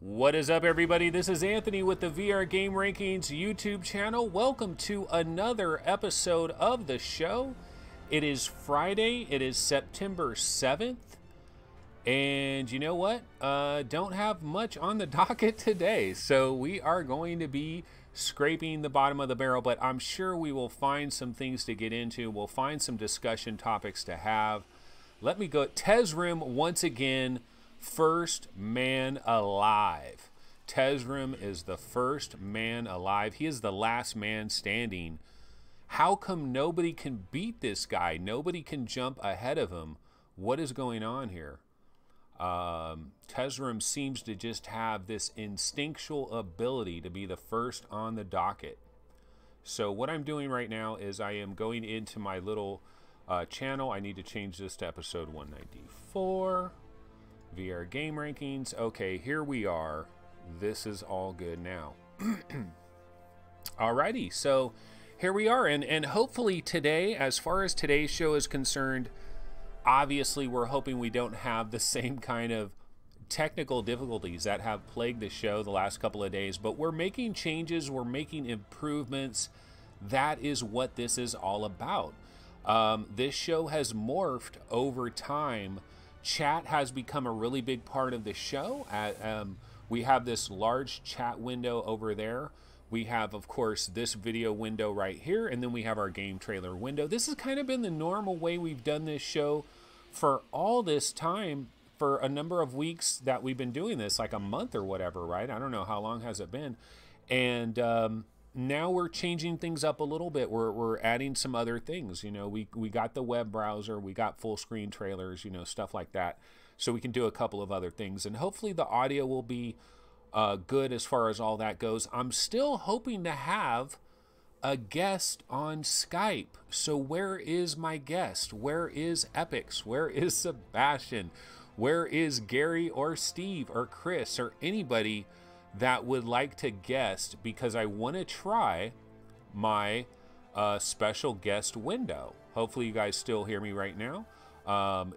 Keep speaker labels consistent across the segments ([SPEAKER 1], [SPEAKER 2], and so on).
[SPEAKER 1] What is up, everybody? This is Anthony with the VR Game Rankings YouTube channel. Welcome to another episode of the show. It is Friday. It is September 7th. And you know what? Don't have much on the docket today. So we are going to be scraping the bottom of the barrel, but I'm sure we will find some things to get into. We'll find some discussion topics to have. Let me go. Tezrim once again. First man alive. Tezrim is the first man alive. He is the last man standing. How come nobody can beat this guy? Nobody can jump ahead of him. What is going on here? Tezrim seems to just have this instinctual ability to be the first on the docket. So what I'm doing right now is I am going into my little channel. I need to change this to episode 194. VR Game Rankings. Okay, here we are. This is all good now. Alrighty, so here we are. And hopefully today, as far as today's show is concerned, obviously we're hoping we don't have the same kind of technical difficulties that have plagued the show the last couple of days. But we're making changes. We're making improvements. That is what this is all about. This show has morphed over time. Chat has become a really big part of the show. We have this large chat window over there. We have, of course, this video window right here, and then we have our game trailer window. This has kind of been the normal way we've done this show for all this time, for a number of weeks that we've been doing this, like a month or whatever, right? I don't know, how long has it been? And now we're changing things up a little bit. We're adding some other things. You know, we got the web browser, we got full screen trailers, you know, stuff like that. So we can do a couple of other things. And hopefully the audio will be good as far as all that goes. I'm still hoping to have a guest on Skype. So where is my guest? Where is Epix? Where is Sebastian? Where is Gary or Steve or Chris or anybody that would like to guest, because I want to try my special guest window. Hopefully you guys still hear me right now.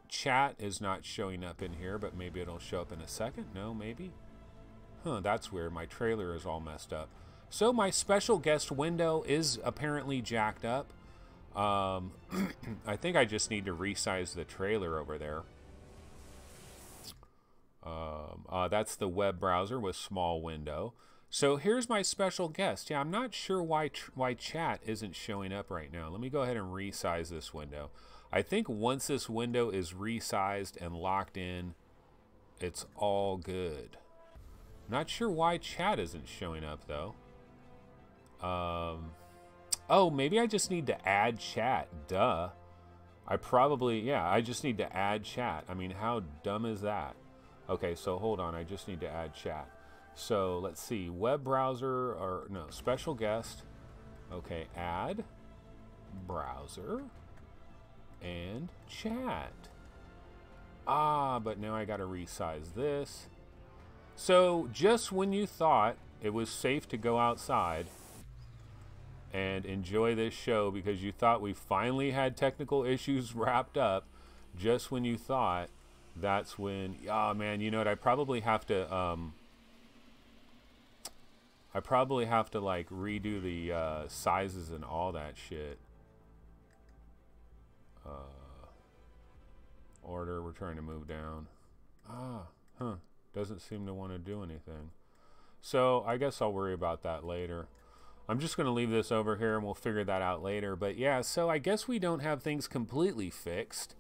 [SPEAKER 1] Chat is not showing up in here, but maybe it'll show up in a second. No, maybe. Huh, that's weird. My trailer is all messed up. So my special guest window is apparently jacked up. I think I just need to resize the trailer over there. That's the web browser with small window. So here's my special guest. Yeah, I'm not sure why chat isn't showing up right now. Let me go ahead and resize this window. I think once this window is resized and locked in, it's all good. Not sure why chat isn't showing up though. Oh, maybe I just need to add chat. Duh. I just need to add chat. I mean, how dumb is that? Okay, so hold on. I just need to add chat. So let's see. Web browser, or no, special guest. Okay, add browser and chat. But now I got to resize this. So just when you thought it was safe to go outside and enjoy this show because you thought we finally had technical issues wrapped up, just when you thought, that's when, oh man, you know what, I probably have to like redo the sizes and all that shit. Order, we're trying to move down. Doesn't seem to want to do anything. So I guess I'll worry about that later. I'm just going to leave this over here and we'll figure that out later. But yeah, so I guess we don't have things completely fixed.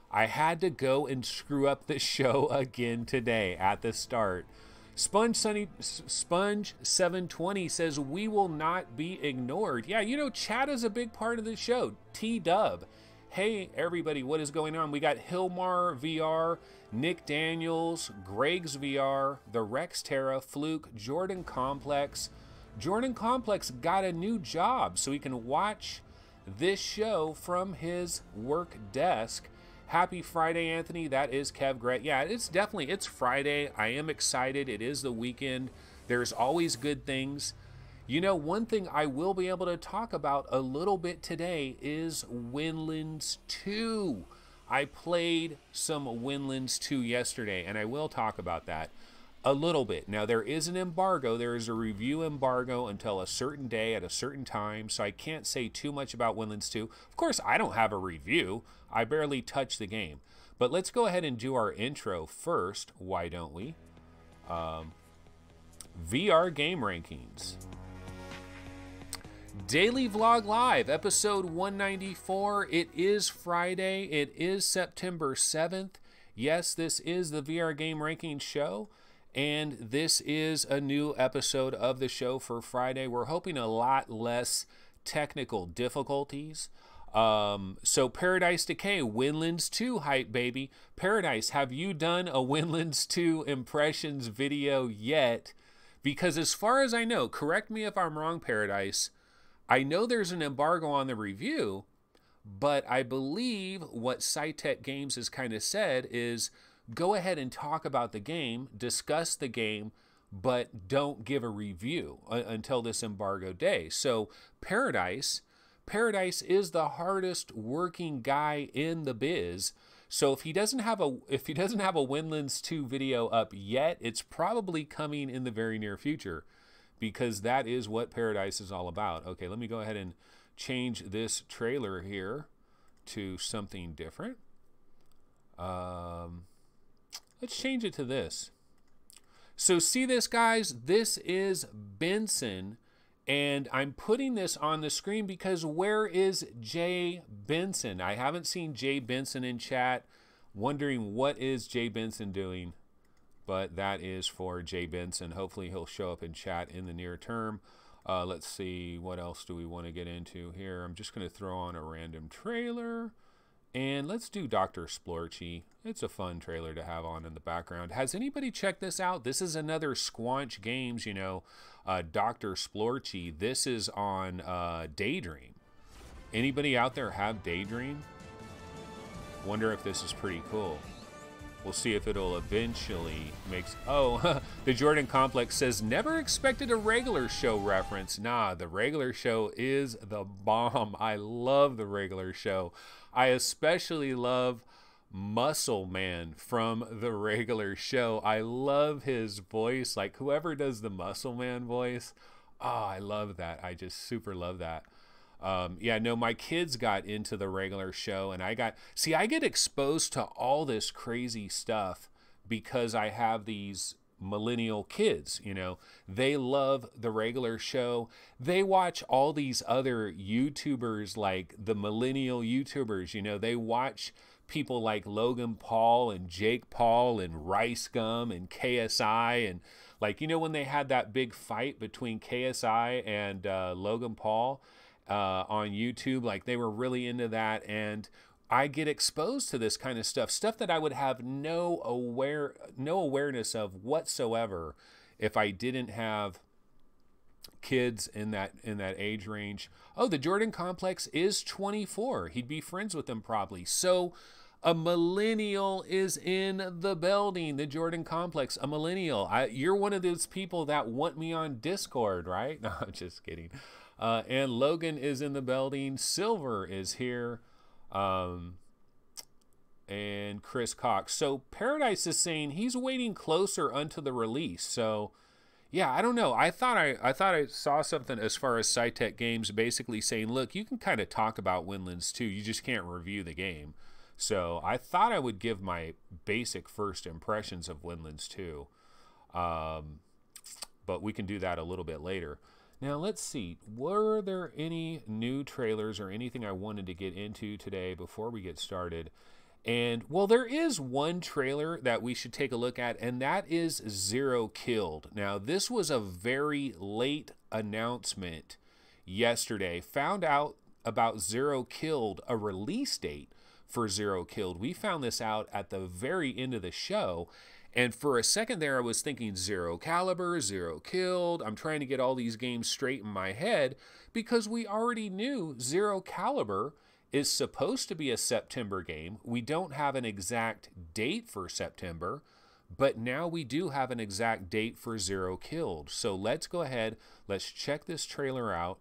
[SPEAKER 1] I had to go and screw up the show again today at the start. Sponge720 says, we will not be ignored. Yeah, you know, chat is a big part of the show. T-Dub. Hey, everybody, what is going on? We got Hilmar VR, Nick Daniels, Greg's VR, the Rex Terra, Fluke, Jordan Complex. Jordan Complex got a new job, so he can watch this show from his work desk. Happy Friday, Anthony. That is Kev Gret. Yeah, it's Friday. I am excited. It is the weekend. There's always good things. You know, one thing I will be able to talk about a little bit today is Windlands 2. I played some Windlands 2 yesterday, and I will talk about that. A little bit. Now, there is an embargo. There is a review embargo until a certain day at a certain time, so I can't say too much about Windlands 2. Of course, I don't have a review. I barely touch the game. But let's go ahead and do our intro first. Why don't we? VR game rankings. Daily Vlog Live, episode 194. It is Friday. It is September 7th. Yes, this is the VR game ranking show. And this is a new episode of the show for Friday. We're hoping a lot less technical difficulties. So Paradise Decay, Windlands 2 hype, baby. Paradise, have you done a Windlands 2 impressions video yet? Because as far as I know, correct me if I'm wrong, Paradise, I know there's an embargo on the review, but I believe what SciTech Games has kind of said is go ahead and talk about the game, discuss the game, but don't give a review until this embargo day. So Paradise is the hardest working guy in the biz. So if he doesn't have a Windlands 2 video up yet, it's probably coming in the very near future, because that is what Paradise is all about. Okay, let me go ahead and change this trailer here to something different. Let's change it to this. So see this, guys? This is Benson, and I'm putting this on the screen because where is Jay Benson? I haven't seen Jay Benson in chat. Wondering what is Jay Benson doing, but that is for Jay Benson. Hopefully he'll show up in chat in the near term. Let's see, what else do we want to get into here? I'm just going to throw on a random trailer. And let's do Dr. Splorchy. It's a fun trailer to have on in the background. Has anybody checked this out? This is another Squanch Games, you know, Dr. Splorchy. This is on Daydream. Anybody out there have Daydream? Wonder if this is pretty cool. We'll see if it'll eventually make... Oh, the Jordan Complex says, never expected a regular show reference. Nah, the regular show is the bomb. I love the regular show. I especially love Muscle Man from the regular show. I love his voice. Like, whoever does the Muscle Man voice, oh, I love that. I just super love that. Yeah, no, my kids got into the regular show, and I get exposed to all this crazy stuff because I have these millennial kids, you know. They love the regular show. They watch all these other YouTubers, like the millennial YouTubers, you know. They watch people like Logan Paul and Jake Paul and Rice Gum and KSI, and like, you know, when they had that big fight between KSI and Logan Paul on YouTube, like they were really into that, and I get exposed to this kind of stuff that I would have no awareness of whatsoever if I didn't have kids in that age range. Oh, the Jordan Complex is 24. He'd be friends with them probably. So a millennial is in the building. The Jordan Complex, a millennial. You're one of those people that want me on Discord, right? No, I'm just kidding. And Logan is in the building. Silver is here. And Chris Cox. So Paradise is saying he's waiting closer unto the release. So yeah, I don't know. I thought I saw something as far as SciTech Games basically saying, look, you can kind of talk about Windlands 2, you just can't review the game. So I thought I would give my basic first impressions of Windlands 2. But we can do that a little bit later. Now, let's see. Were there any new trailers or anything I wanted to get into today before we get started? And, well, there is one trailer that we should take a look at, and that is Zero Killed. Now, this was a very late announcement yesterday. Found out about Zero Killed, a release date for Zero Killed. We found this out at the very end of the show. And for a second there, I was thinking Zero Caliber, Zero Killed. I'm trying to get all these games straight in my head because we already knew Zero Caliber is supposed to be a September game. We don't have an exact date for September, but now we do have an exact date for Zero Killed. So let's go ahead. Let's check this trailer out.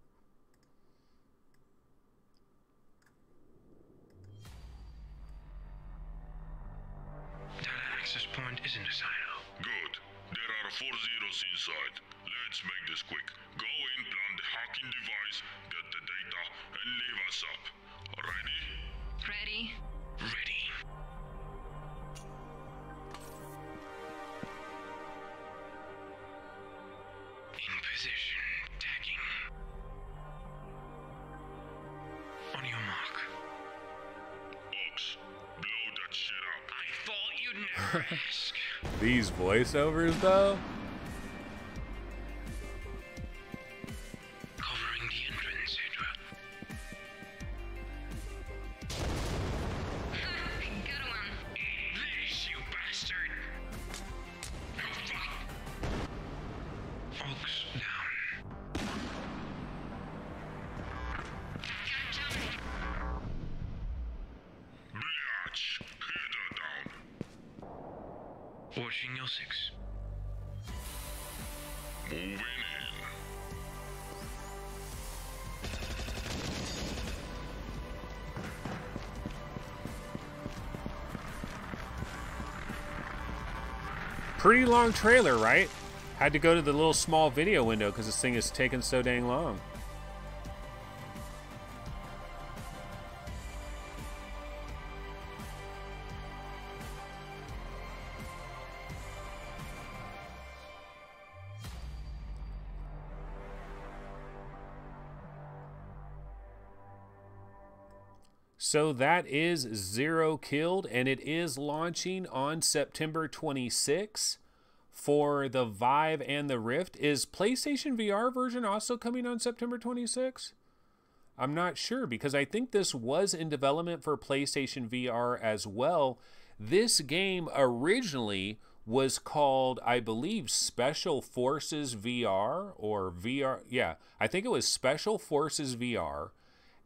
[SPEAKER 2] Data access point is in the silo.
[SPEAKER 3] Good. There
[SPEAKER 2] 4 zeros inside. Let's make this quick. Go in, plant the hacking device, get the data, and leave us up. Ready?
[SPEAKER 3] Ready?
[SPEAKER 2] Ready.
[SPEAKER 4] In position. Tagging. On your mark.
[SPEAKER 2] Ox, blow that shit up.
[SPEAKER 4] I thought you'd never ask.
[SPEAKER 1] These voiceovers, though?
[SPEAKER 4] Covering the entrance, Hydra.
[SPEAKER 3] Good one.
[SPEAKER 4] This, you bastard! Oh, fuck! Ox down.
[SPEAKER 3] Gotcha.
[SPEAKER 2] Biatch, Hydra down.
[SPEAKER 4] Watching your 6.
[SPEAKER 2] Moving in.
[SPEAKER 1] Pretty long trailer, right? Had to go to the little small video window because this thing is taking so dang long. So that is Zero Killed, and it is launching on September 26 for the Vive and the Rift. Is PlayStation VR version also coming on September 26? I'm not sure, because I think this was in development for PlayStation VR as well. This game originally was called, I believe, Special Forces VR, or VR. Yeah, I think it was Special Forces VR.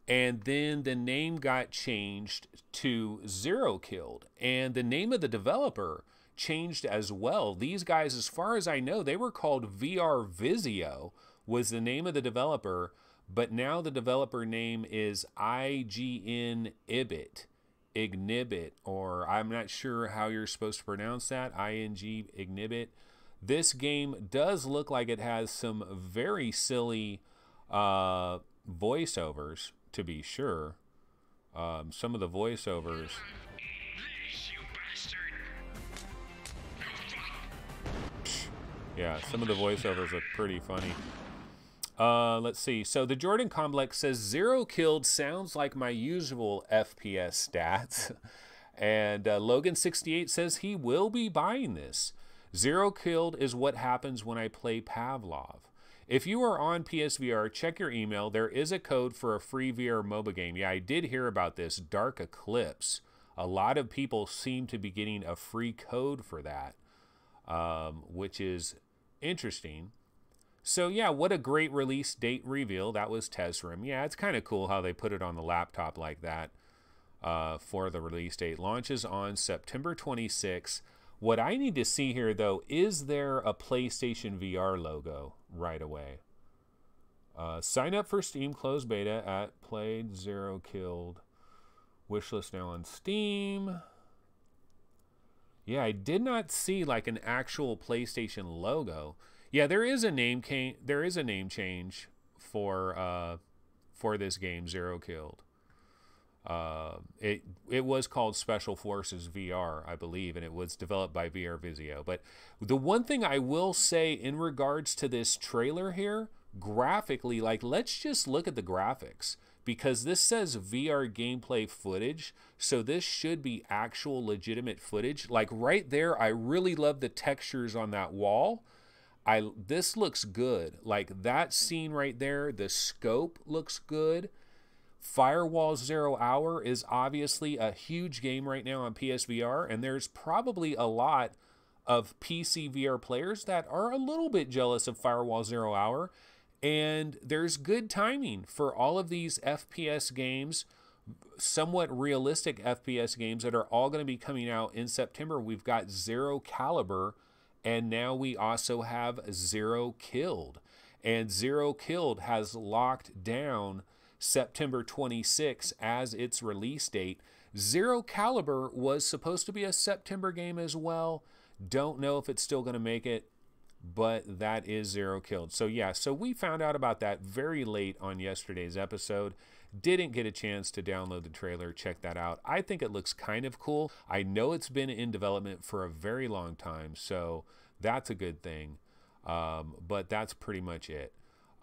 [SPEAKER 1] And then the name got changed to Zero Killed. And the name of the developer changed as well. These guys, as far as I know, they were called VR Vizio, was the name of the developer. But now the developer name is IGN Ignibit, or I'm not sure how you're supposed to pronounce that, ING Ignibit. This game does look like it has some very silly voiceovers, to be sure. Some of the voiceovers.
[SPEAKER 4] This, you bastard!
[SPEAKER 1] Yeah, some of the voiceovers are pretty funny. Let's see. So the Jordan Complex says Zero Killed sounds like my usual FPS stats. And Logan68 says he will be buying this. Zero Killed is what happens when I play Pavlov. If you are on PSVR, check your email. There is a code for a free VR MOBA game. Yeah, I did hear about this, Dark Eclipse. A lot of people seem to be getting a free code for that, which is interesting. So yeah, what a great release date reveal. That was Tesrim. Yeah, it's kind of cool how they put it on the laptop like that for the release date. Launches on September 26th. What I need to see here, though, is there a PlayStation VR logo right away? Sign up for Steam closed beta at Played Zero Killed. Wishlist now on Steam. Yeah, I did not see like an actual PlayStation logo. Yeah, there is a name change for this game, Zero Killed. It was called Special Forces VR, I believe, and it was developed by VR Vizio. But the one thing I will say in regards to this trailer here, graphically, like, let's just look at the graphics, because this says VR gameplay footage, so this should be actual legitimate footage. Like right there, I really love the textures on that wall. This looks good. Like that scene right there, the scope looks good. Firewall 0 Hour is obviously a huge game right now on PSVR, and there's probably a lot of PC VR players that are a little bit jealous of Firewall 0 Hour, and there's good timing for all of these FPS games, somewhat realistic FPS games that are all going to be coming out in September. We've got Zero Caliber, and now we also have Zero Killed, and Zero Killed has locked down September 26 as its release date. Zero Caliber was supposed to be a September game as well. Don't know if it's still going to make it. but that is 0 killed. So yeah, so we found out about that very late on yesterday's episode. Didn't get a chance to download the trailer, check that out. I think it looks kind of cool. I know it's been in development for a very long time, so that's a good thing. But that's pretty much it.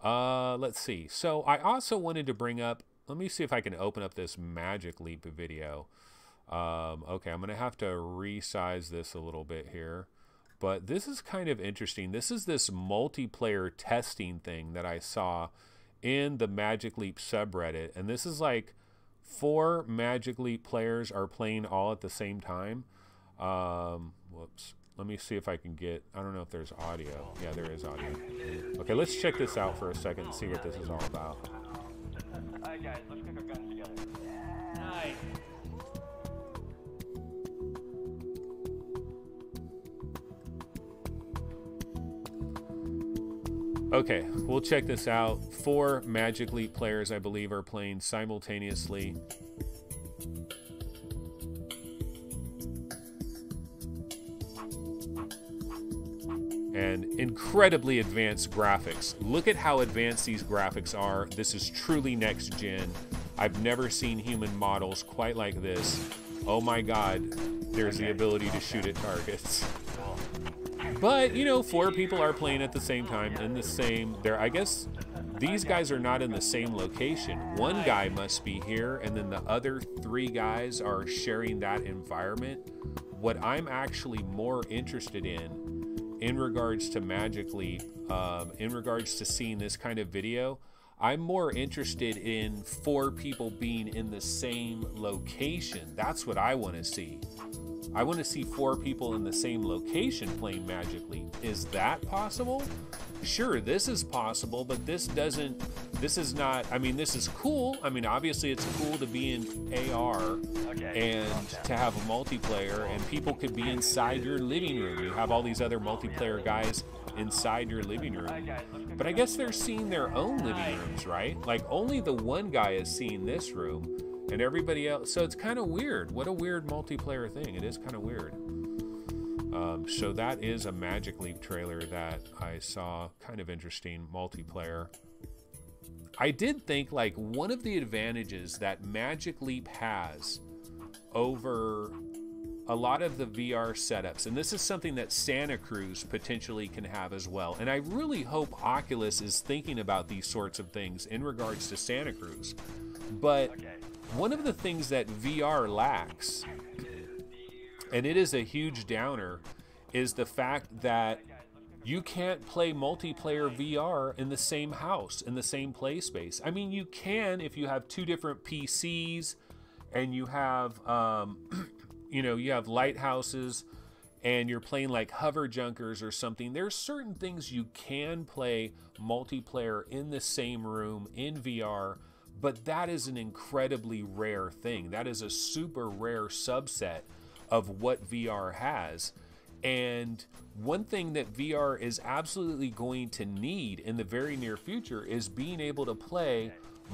[SPEAKER 1] Let's see. So I also wanted to bring up, let me see if I can open up this Magic Leap video. Okay, I'm going to have to resize this a little bit here. But this is kind of interesting. This is this multiplayer testing thing that I saw in the Magic Leap subreddit. And this is like 4 Magic Leap players are playing all at the same time. Whoops. Let me see if I can get, I don't know if there's audio. Yeah, there is audio. Okay, let's check this out for a second and see what this is all about.
[SPEAKER 5] Alright guys, let's cook our guns together. Nice.
[SPEAKER 1] Okay, we'll check this out. 4 Magic Leap players, I believe, are playing simultaneously. And incredibly advanced graphics. Look at how advanced these graphics are. This is truly next gen. I've never seen human models quite like this. Oh my God, there's the ability to shoot at targets. But, you know, 4 people are playing at the same time in the same, I guess these guys are not in the same location. One guy must be here, and then the other 3 guys are sharing that environment. What I'm actually more interested in regards to Magic Leap, in regards to seeing this kind of video, I'm more interested in 4 people being in the same location. That's what I want to see. I want to see 4 people in the same location playing Magic Leap. Is that possible? Sure, this is possible, but this is not, I mean, this is cool. I mean, obviously it's cool to be in AR and to have a multiplayer, and people could be inside your living room. You have all these other multiplayer guys inside your living room. But I guess they're seeing their own living rooms, right? Like only the one guy is seeing this room and everybody else. So it's kind of weird. What a weird multiplayer thing. It is kind of weird. So that is a Magic Leap trailer that I saw. Kind of interesting multiplayer. I did think like one of the advantages that Magic Leap has over a lot of the VR setups, and this is something that Santa Cruz potentially can have as well, and I really hope Oculus is thinking about these sorts of things in regards to Santa Cruz. But one of the things that VR lacks, and it is a huge downer, is the fact that you can't play multiplayer VR in the same house, in the same play space. I mean, you can if you have 2 different PCs and you have, you know, you have lighthouses and you're playing like hover junkers or something. There's certain things you can play multiplayer in the same room in VR, but that is an incredibly rare thing. That is a super rare subset of what VR has. And one thing that VR is absolutely going to need in the very near future is being able to play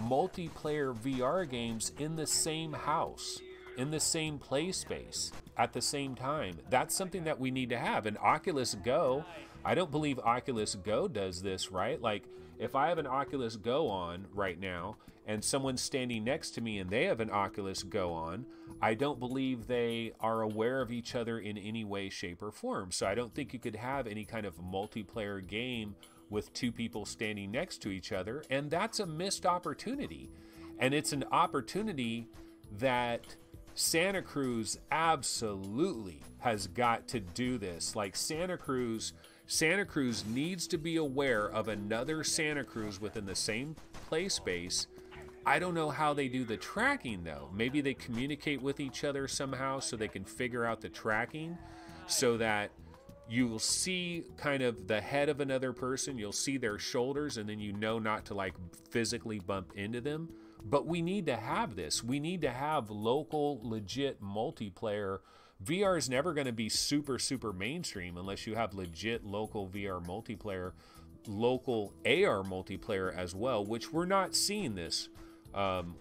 [SPEAKER 1] multiplayer VR games in the same house, in the same play space at the same time. That's something that we need to have. And Oculus Go, I don't believe Oculus Go does this, right? Like if I have an Oculus Go on right now and someone's standing next to me and they have an Oculus Go on, I don't believe they are aware of each other in any way, shape, or form. So I don't think you could have any kind of multiplayer game with 2 people standing next to each other. And that's a missed opportunity. And it's an opportunity that Santa Cruz absolutely has got to do this. Like Santa Cruz needs to be aware of another Santa Cruz within the same play space. I don't know how they do the tracking though. Maybe they communicate with each other somehow so they can figure out the tracking so that you will see kind of the head of another person, you'll see their shoulders, and then you know not to like physically bump into them. But we need to have this. We need to have local, legit multiplayer. VR is never going to be super, super mainstream unless you have legit local VR multiplayer, local AR multiplayer as well, which we're not seeing this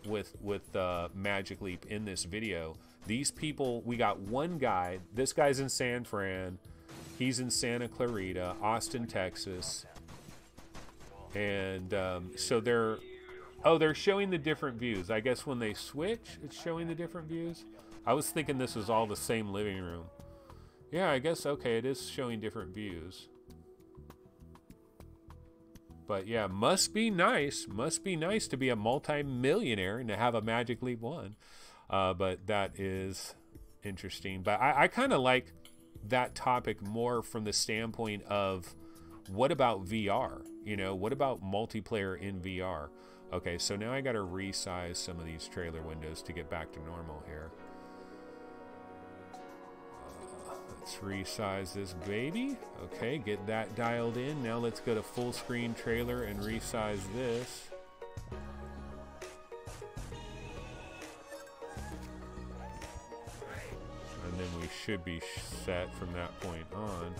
[SPEAKER 1] with Magic Leap in this video. These people, we got one guy. This guy's in San Fran. He's in Santa Clarita, Austin, Texas. And so they're showing the different views. I guess when they switch, it's showing the different views. I was thinking this was all the same living room. Yeah, I guess, okay, it is showing different views. But yeah, must be nice to be a multi-millionaire and to have a Magic Leap 1. But that is interesting. But I kind of like that topic more from the standpoint of, what about VR? You know, what about multiplayer in VR? Okay, so now I got to resize some of these trailer windows to get back to normal here. Let's resize this baby. Okay, get that dialed in. Now let's go to full screen trailer and resize this. And then we should be set from that point on.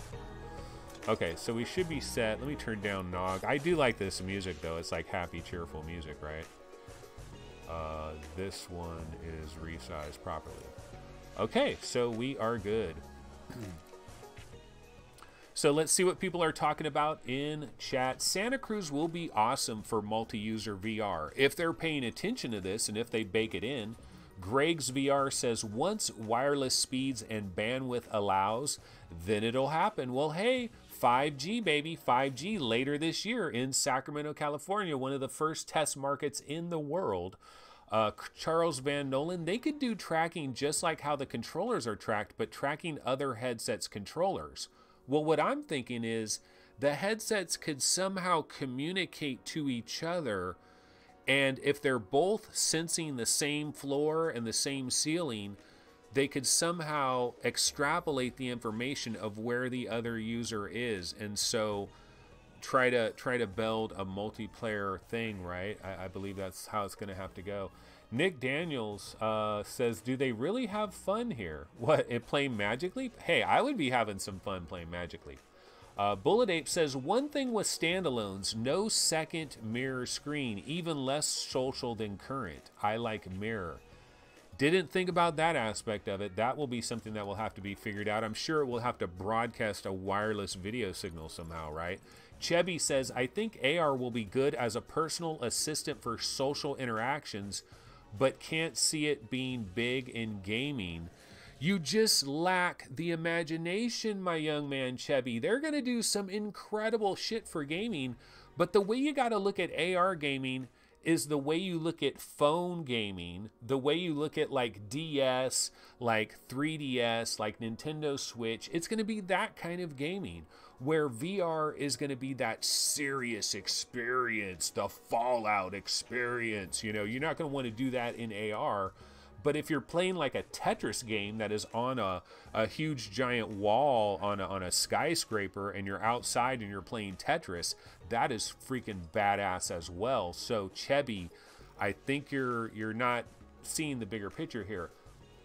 [SPEAKER 1] Okay, so we should be set. Let me turn down Nog. I do like this music, though. It's like happy, cheerful music, right? This one is resized properly. Okay, so we are good. So let's see what people are talking about in chat. Santa Cruz will be awesome for multi-user VR if they're paying attention to this and if they bake it in. Greg's VR says once wireless speeds and bandwidth allows, then it'll happen. Well, hey, 5G, baby, 5G later this year in Sacramento, California, one of the first test markets in the world. Charles Van Nolan, they could do tracking just like how the controllers are tracked, but tracking other headsets' controllers. Well, what I'm thinking is the headsets could somehow communicate to each other, and if they're both sensing the same floor and the same ceiling, they could somehow extrapolate the information of where the other user is, and so try to build a multiplayer thing, right? I believe that's how it's going to have to go. Nick Daniels says, do they really have fun here? What, playing Magic Leap? Hey, I would be having some fun playing Magic Leap. Bullet Ape says, one thing with standalones, no second mirror screen, even less social than current. I like mirror. Didn't think about that aspect of it. That will be something that will have to be figured out. I'm sure it will have to broadcast a wireless video signal somehow, right? Chebby says, I think AR will be good as a personal assistant for social interactions, but can't see it being big in gaming. You just lack the imagination, my young man Chebby. They're going to do some incredible shit for gaming, but the way you got to look at AR gaming is the way you look at phone gaming, the way you look at like DS, like 3DS, like Nintendo Switch. It's going to be that kind of gaming, where VR is going to be that serious experience, the Fallout experience. You know, you're not going to want to do that in AR. But if you're playing like a Tetris game that is on a huge giant wall on a skyscraper, and you're outside and you're playing Tetris, that is freaking badass as well. So Chebby, I think you're not seeing the bigger picture here.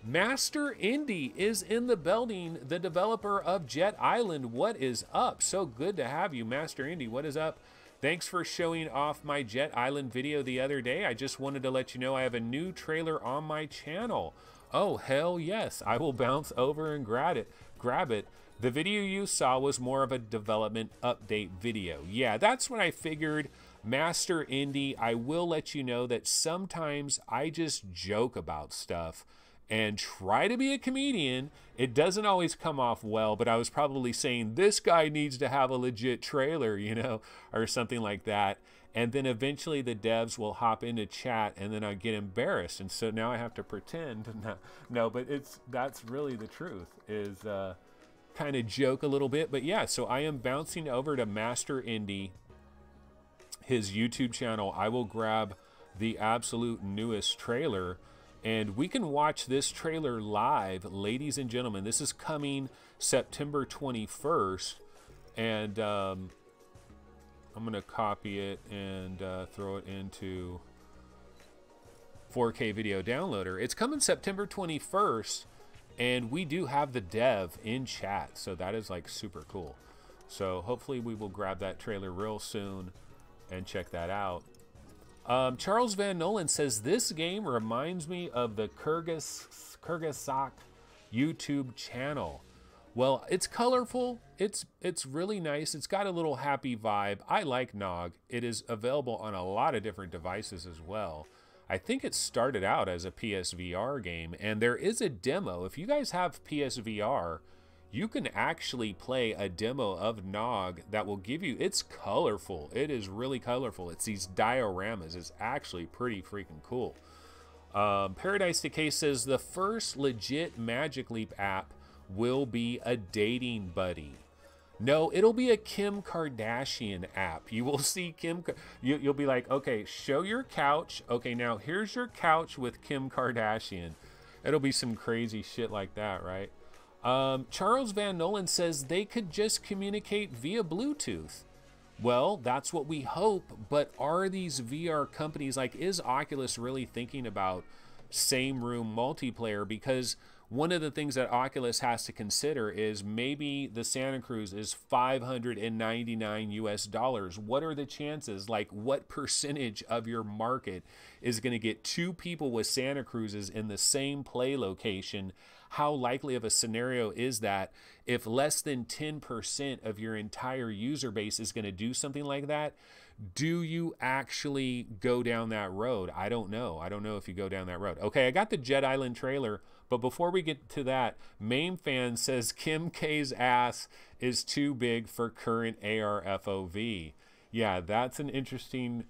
[SPEAKER 1] Master Indy is in the building, the developer of Jet Island. What is up? So good to have you, Master Indy. What is up? Thanks for showing off my Jet Island video the other day. I just wanted to let you know I have a new trailer on my channel. Oh, hell yes. I will bounce over and grab it. The video you saw was more of a development update video. Yeah, that's what I figured. Master Indy, I will let you know that sometimes I just joke about stuff and try to be a comedian. It doesn't always come off well, but I was probably saying this guy needs to have a legit trailer, you know, or something like that. And then eventually the devs will hop into chat, and then I get embarrassed. And so now I have to pretend. No, but that's really the truth, is kind of joke a little bit. But yeah, so I am bouncing over to Master Indy, his YouTube channel. I will grab the absolute newest trailer, and we can watch this trailer live, ladies and gentlemen. This is coming September 21st, and I'm going to copy it and throw it into 4K video downloader. It's coming September 21st, and we do have the dev in chat, so that is like super cool. So hopefully we will grab that trailer real soon and check that out. Charles Van Nolan says, this game reminds me of the Kyrgyzstan YouTube channel. Well, it's colorful. It's really nice. It's got a little happy vibe. I like Nog. It is available on a lot of different devices as well. I think it started out as a PSVR game, and there is a demo. If you guys have PSVR, you can actually play a demo of Nog that will give you, it's colorful. It is really colorful. It's these dioramas. It's actually pretty freaking cool. Paradise Decay says the first legit Magic Leap app will be a dating buddy. No, it'll be a Kim Kardashian app. You will see you'll be like, okay, show your couch. Okay, now here's your couch with Kim Kardashian. It'll be some crazy shit like that, right? Charles Van Nolan says they could just communicate via Bluetooth. Well, that's what we hope, but are these VR companies, like, is Oculus really thinking about same room multiplayer? Because one of the things that Oculus has to consider is maybe the Santa Cruz is $599 US. What are the chances? Like, what percentage of your market is going to get two people with Santa Cruzes in the same play location? How likely of a scenario is that if less than 10% of your entire user base is going to do something like that? Do you actually go down that road? I don't know. I don't know if you go down that road. Okay, I got the Jet Island trailer, but before we get to that, Mame Fan says Kim K's ass is too big for current AR FOV. Yeah, that's an interesting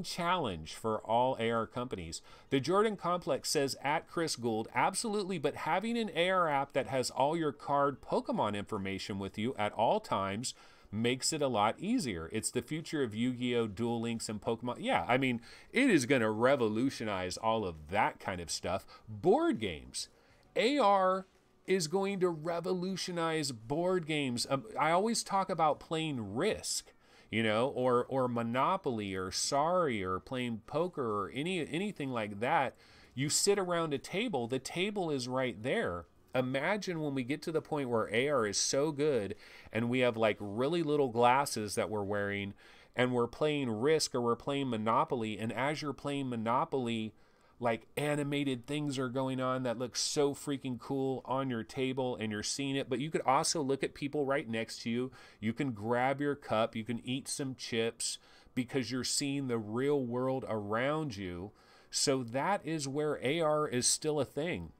[SPEAKER 1] challenge for all AR companies. The Jordan Complex says, at Chris Gould, absolutely, but having an AR app that has all your card Pokemon information with you at all times makes it a lot easier. It's the future of Yu-Gi-Oh!, Duel Links, and Pokemon. Yeah, I mean, it is going to revolutionize all of that kind of stuff. Board games. AR is going to revolutionize board games. I always talk about playing Risk, you know, or Monopoly, or Sorry, or playing poker, or anything like that. You sit around a table, the table is right there. Imagine when we get to the point where AR is so good and we have like really little glasses that we're wearing and we're playing Risk or we're playing Monopoly, and as you're playing Monopoly, like animated things are going on that look so freaking cool on your table and you're seeing it. But you could also look at people right next to you. You can grab your cup, you can eat some chips because you're seeing the real world around you. So that is where AR is still a thing.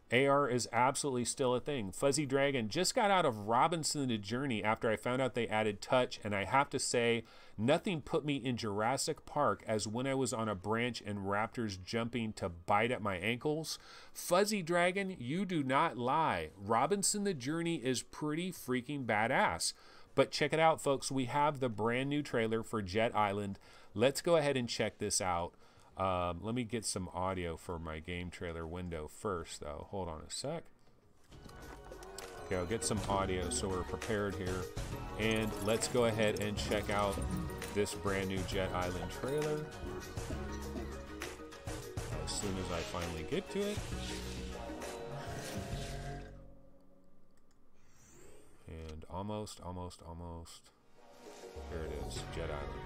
[SPEAKER 1] AR is absolutely still a thing. Fuzzy Dragon just got out of Robinson the Journey after I found out they added touch, and I have to say, nothing put me in Jurassic Park as when I was on a branch and raptors jumping to bite at my ankles. Fuzzy Dragon, you do not lie. Robinson the Journey is pretty freaking badass. But check it out, folks. We have the brand new trailer for Jet Island. Let's go ahead and check this out. Let me get some audio for my game trailer window first, though. Hold on a sec. Okay, I'll get some audio so we're prepared here. And let's go ahead and check out this brand new Jet Island trailer as soon as I finally get to it. And almost. Here it is, Jet Island.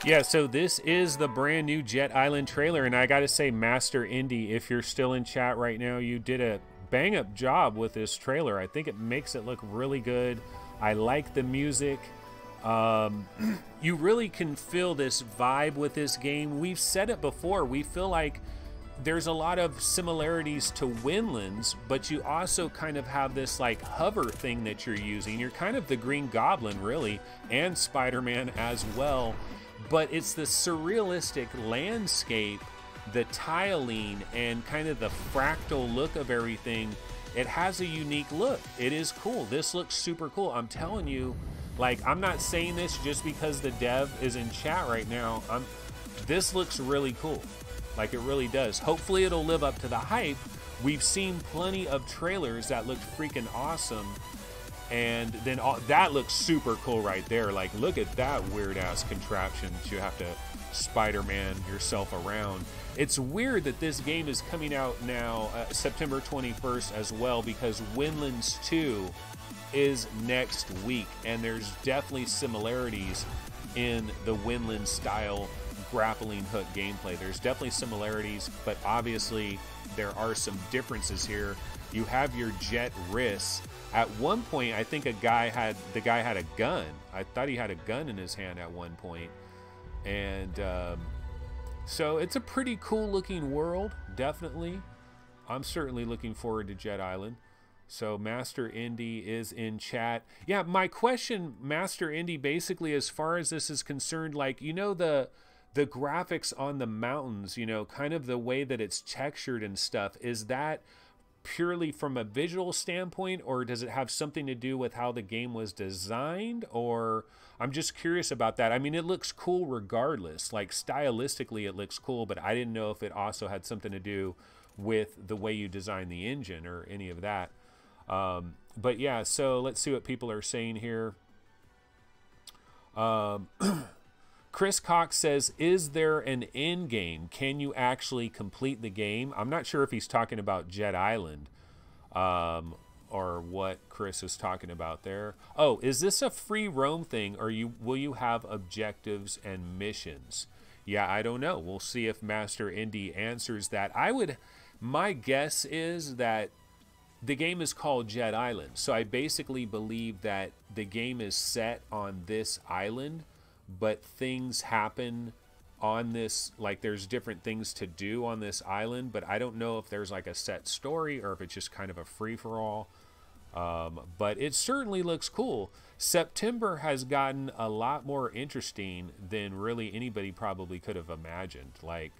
[SPEAKER 1] Yeah, so this is the brand new Jet Island trailer, and I gotta say, Master Indy, if you're still in chat right now, you did a bang-up job with this trailer. I think it makes it look really good. I like the music. You really can feel this vibe with this game. We've said it before. We feel like there's a lot of similarities to Windlands, but you also kind of have this like hover thing that you're using. You're kind of the Green Goblin, really, and Spider-Man as well. But it's the surrealistic landscape, the tiling, and kind of the fractal look of everything. It has a unique look. It is cool. This looks super cool. I'm telling you, like, I'm not saying this just because the dev is in chat right now. This looks really cool. Like, it really does. Hopefully it'll live up to the hype. We've seen plenty of trailers that look freaking awesome. And then that looks super cool right there. Like, look at that weird-ass contraption that you have to Spider-Man yourself around. It's weird that this game is coming out now, September 21st as well, because Windlands 2 is next week. And there's definitely similarities in the Windlands style grappling hook gameplay. There's definitely similarities, but obviously there are some differences here. You have your jet wrists. At one point, I think the guy had a gun. I thought he had a gun in his hand at one point. And so it's a pretty cool looking world, definitely. I'm certainly looking forward to Jet Island. So Master Indy is in chat. Yeah, my question, Master Indy, basically as far as this is concerned, like, you know, the graphics on the mountains, you know, kind of the way that it's textured and stuff, is that purely from a visual standpoint, or does it have something to do with how the game was designed? Or I'm just curious about that. I mean, it looks cool regardless. Like, stylistically it looks cool, but I didn't know if it also had something to do with the way you design the engine or any of that. But yeah, so let's see what people are saying here. Chris Cox says, is there an end game? Can you actually complete the game? I'm not sure if he's talking about Jet Island or what Chris is talking about there. Oh, is this a free roam thing, or will you have objectives and missions? Yeah, I don't know. We'll see if Master Indy answers that. My guess is that the game is called Jet Island. So I basically believe that the game is set on this island, but things happen on this, like there's different things to do on this island, but I don't know if there's like a set story or if it's just kind of a free-for-all. But it certainly looks cool. September has gotten a lot more interesting than really anybody probably could have imagined. Like,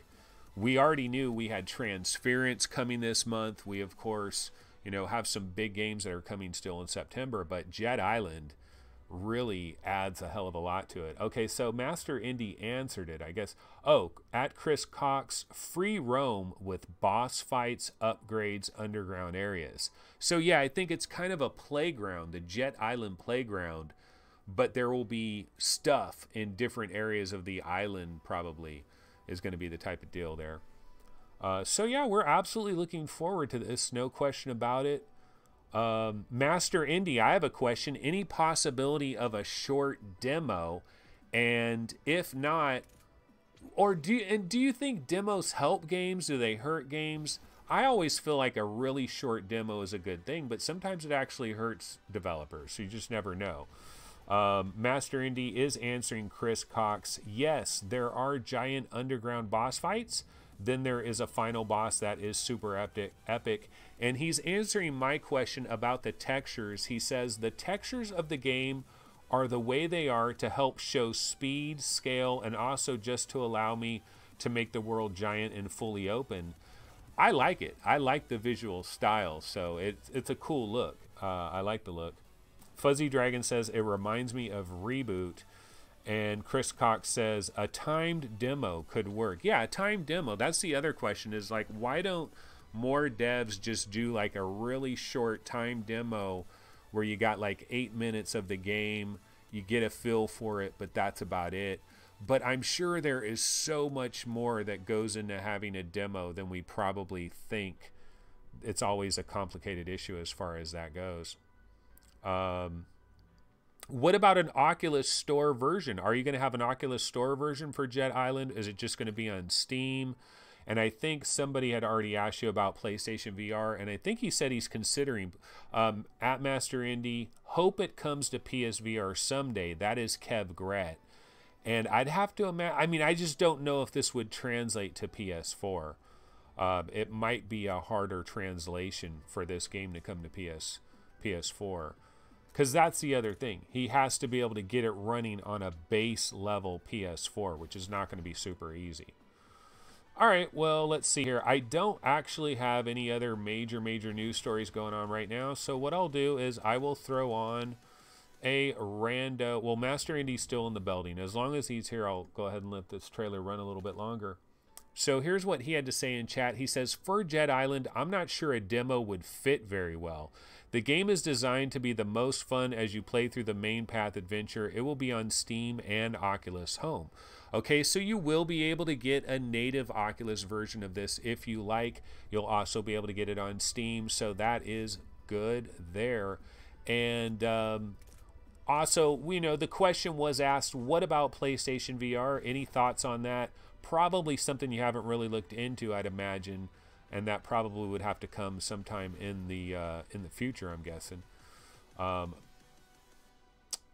[SPEAKER 1] we already knew we had Transference coming this month. We, of course, you know, have some big games that are coming still in September, but Jet Island really adds a hell of a lot to it. Okay, so Master Indy answered it, I guess. Oh, at Chris Cox, free roam with boss fights, upgrades, underground areas. So yeah, I think it's kind of a playground, the Jet Island playground, but there will be stuff in different areas of the island, probably is going to be the type of deal there. So yeah, we're absolutely looking forward to this, no question about it. Master Indy, I have a question. Any possibility of a short demo? And if not, or do you think demos help games? Do they hurt games? I always feel like a really short demo is a good thing, but sometimes it actually hurts developers. So you just never know. Master Indy is answering Chris Cox. Yes, there are giant underground boss fights. Then there is a final boss that is super epic. And he's answering my question about the textures. He says the textures of the game are the way they are to help show speed, scale, and also just to allow me to make the world giant and fully open. I like it. I like the visual style, so it's a cool look. I like the look. Fuzzy Dragon says it reminds me of Reboot. And Chris Cox says a timed demo could work. Yeah, a timed demo. That's the other question, is like, why don't more devs just do like a really short timed demo where you got like 8 minutes of the game, you get a feel for it, but that's about it. But I'm sure there is so much more that goes into having a demo than we probably think. It's always a complicated issue as far as that goes. What about an Oculus Store version? Are you going to have an Oculus Store version for Jet Island? Is it just going to be on Steam? And I think somebody had already asked you about PlayStation VR, and I think he said he's considering at Master Indie. Hope it comes to PSVR someday. That is Kev Gret. And I'd have to imagine, I mean, I just don't know if this would translate to PS4. It might be a harder translation for this game to come to PS4. Because that's the other thing. He has to be able to get it running on a base level PS4, which is not going to be super easy. All right, well, let's see here. I don't actually have any other major news stories going on right now. So what I'll do is I will throw on a rando. Well, Master Indy's still in the building. As long as he's here, I'll go ahead and let this trailer run a little bit longer. So here's what he had to say in chat. He says, for Jet Island, I'm not sure a demo would fit very well. The game is designed to be the most fun as you play through the main path adventure. It will be on Steam and Oculus Home. Okay, so you will be able to get a native Oculus version of this if you like. You'll also be able to get it on Steam, so that is good there. And also, we know the question was asked, what about PlayStation VR? Any thoughts on that? Probably something you haven't really looked into, I'd imagine. And that probably would have to come sometime in the future, I'm guessing. And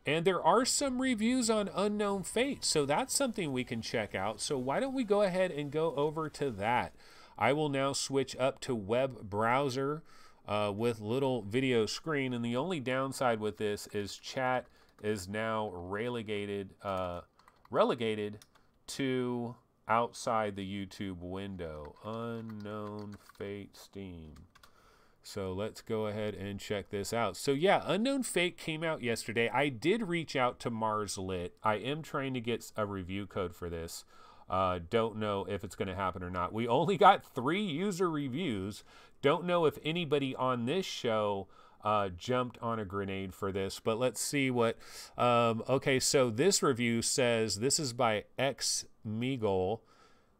[SPEAKER 1] there are some reviews on Unknown Fate, so that's something we can check out. So why don't we go ahead and go over to that? I will now switch up to web browser with little video screen. And the only downside with this is chat is now relegated to outside the YouTube window. Unknown Fate Steam. So let's go ahead and check this out. So yeah, Unknown Fate came out yesterday. I did reach out to Mars Lit. I am trying to get a review code for this. Don't know if it's going to happen or not. We only got 3 user reviews. Don't know if anybody on this show jumped on a grenade for this, but let's see what okay, so this review says, this is by X Meagle,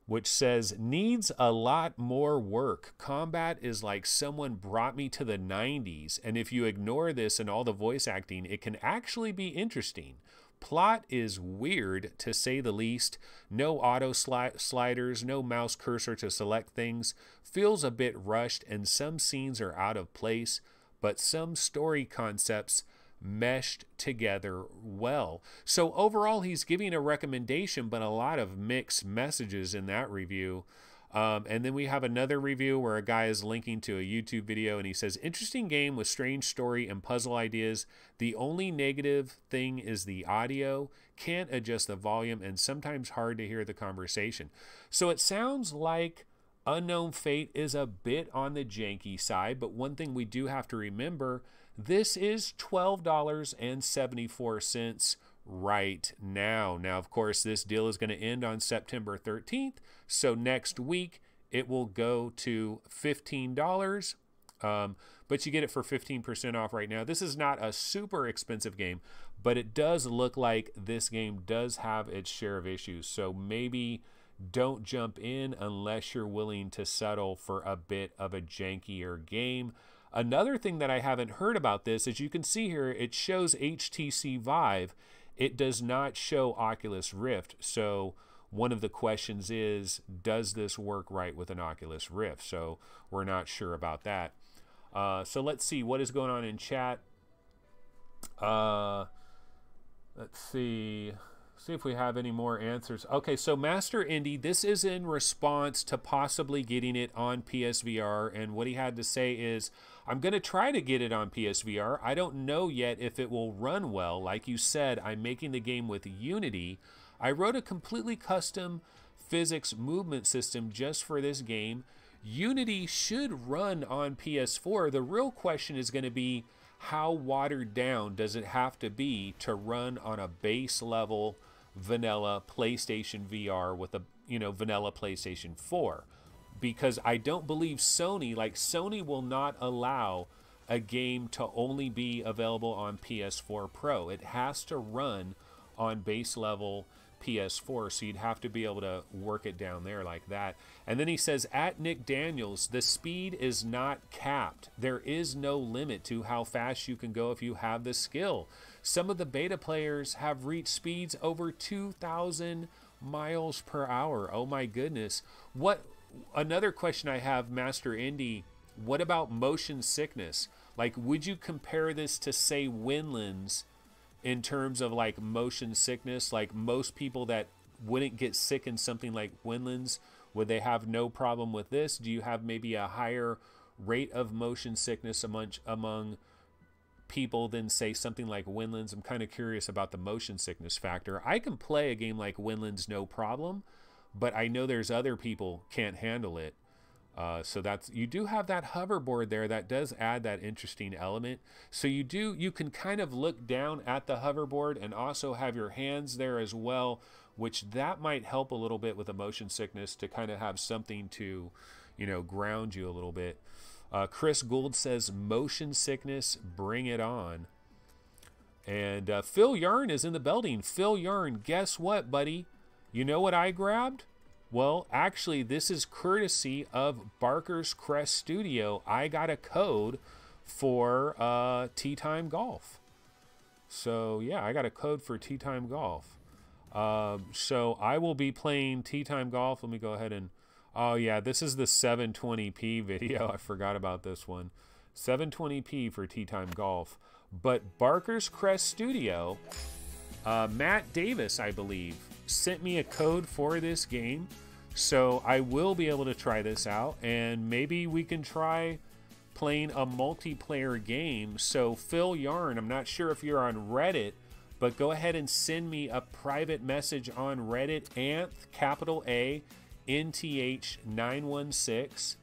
[SPEAKER 1] which says, needs a lot more work. Combat is like someone brought me to the 90s, and if you ignore this and all the voice acting, it can actually be interesting. Plot is weird, to say the least. No auto sliders, no mouse cursor to select things. Feels a bit rushed, and some scenes are out of place, but some story concepts meshed together well. So overall, he's giving a recommendation, but a lot of mixed messages in that review. And then we have another review where a guy is linking to a YouTube video, and he says, interesting game with strange story and puzzle ideas. The only negative thing is the audio. Can't adjust the volume, and sometimes hard to hear the conversation. So it sounds like Unknown Fate is a bit on the janky side, but one thing we do have to remember, this is $12.74 right now. Now, of course, this deal is going to end on September 13th, so next week it will go to $15, but you get it for 15% off right now. This is not a super expensive game, but it does look like this game does have its share of issues, so maybe don't jump in unless you're willing to settle for a bit of a jankier game. Another thing that I haven't heard about this, as you can see here, it shows HTC Vive. It does not show Oculus Rift. So one of the questions is, does this work right with an Oculus Rift? So we're not sure about that. So let's see what is going on in chat. Let's see if we have any more answers. Okay, so Master Indie, this is in response to possibly getting it on PSVR, and what he had to say is, I'm going to try to get it on PSVR. I don't know yet if it will run well. Like you said, I'm making the game with Unity. I wrote a completely custom physics movement system just for this game. Unity should run on PS4. The real question is going to be, how watered down does it have to be to run on a base level vanilla PlayStation VR with a vanilla PlayStation 4? Because I don't believe Sony will not allow a game to only be available on PS4 Pro. It has to run on base level PS4, so you'd have to be able to work it down there like that. And then he says, at Nick Daniels, the speed is not capped. There is no limit to how fast you can go if you have the skill. Some of the beta players have reached speeds over 2,000 miles per hour. Oh my goodness. Another question I have, Master Indy, what about motion sickness? Like, would you compare this to, say, Windlands in terms of like motion sickness? Like, most people that wouldn't get sick in something like Windlands, would they have no problem with this? Do you have maybe a higher rate of motion sickness among people than, say, something like Windlands? I'm kind of curious about the motion sickness factor. I can play a game like Windlands no problem, but I know there's other people can't handle it. So you do have that hoverboard there that does add that interesting element. So you can kind of look down at the hoverboard and also have your hands there as well, which that might help a little bit with the motion sickness, to kind of have something to, ground you a little bit. Chris Gould says, motion sickness, bring it on. And Phil Yarn is in the building. Phil Yarn, guess what, buddy? You know what I grabbed? Well, actually, this is courtesy of Barker's Crest Studio. I got a code for Tea Time Golf. So, yeah, I got a code for Tea Time Golf. So I will be playing Tea Time Golf. Let me go ahead and... Oh, yeah, this is the 720p video. I forgot about this one. 720p for Tea Time Golf. But Barker's Crest Studio, Matt Davis, I believe, sent me a code for this game. So I will be able to try this out, and maybe we can try playing a multiplayer game. So Phil Yarn, I'm not sure if you're on Reddit, but go ahead and send me a private message on Reddit, Anth, capital A, NTH916,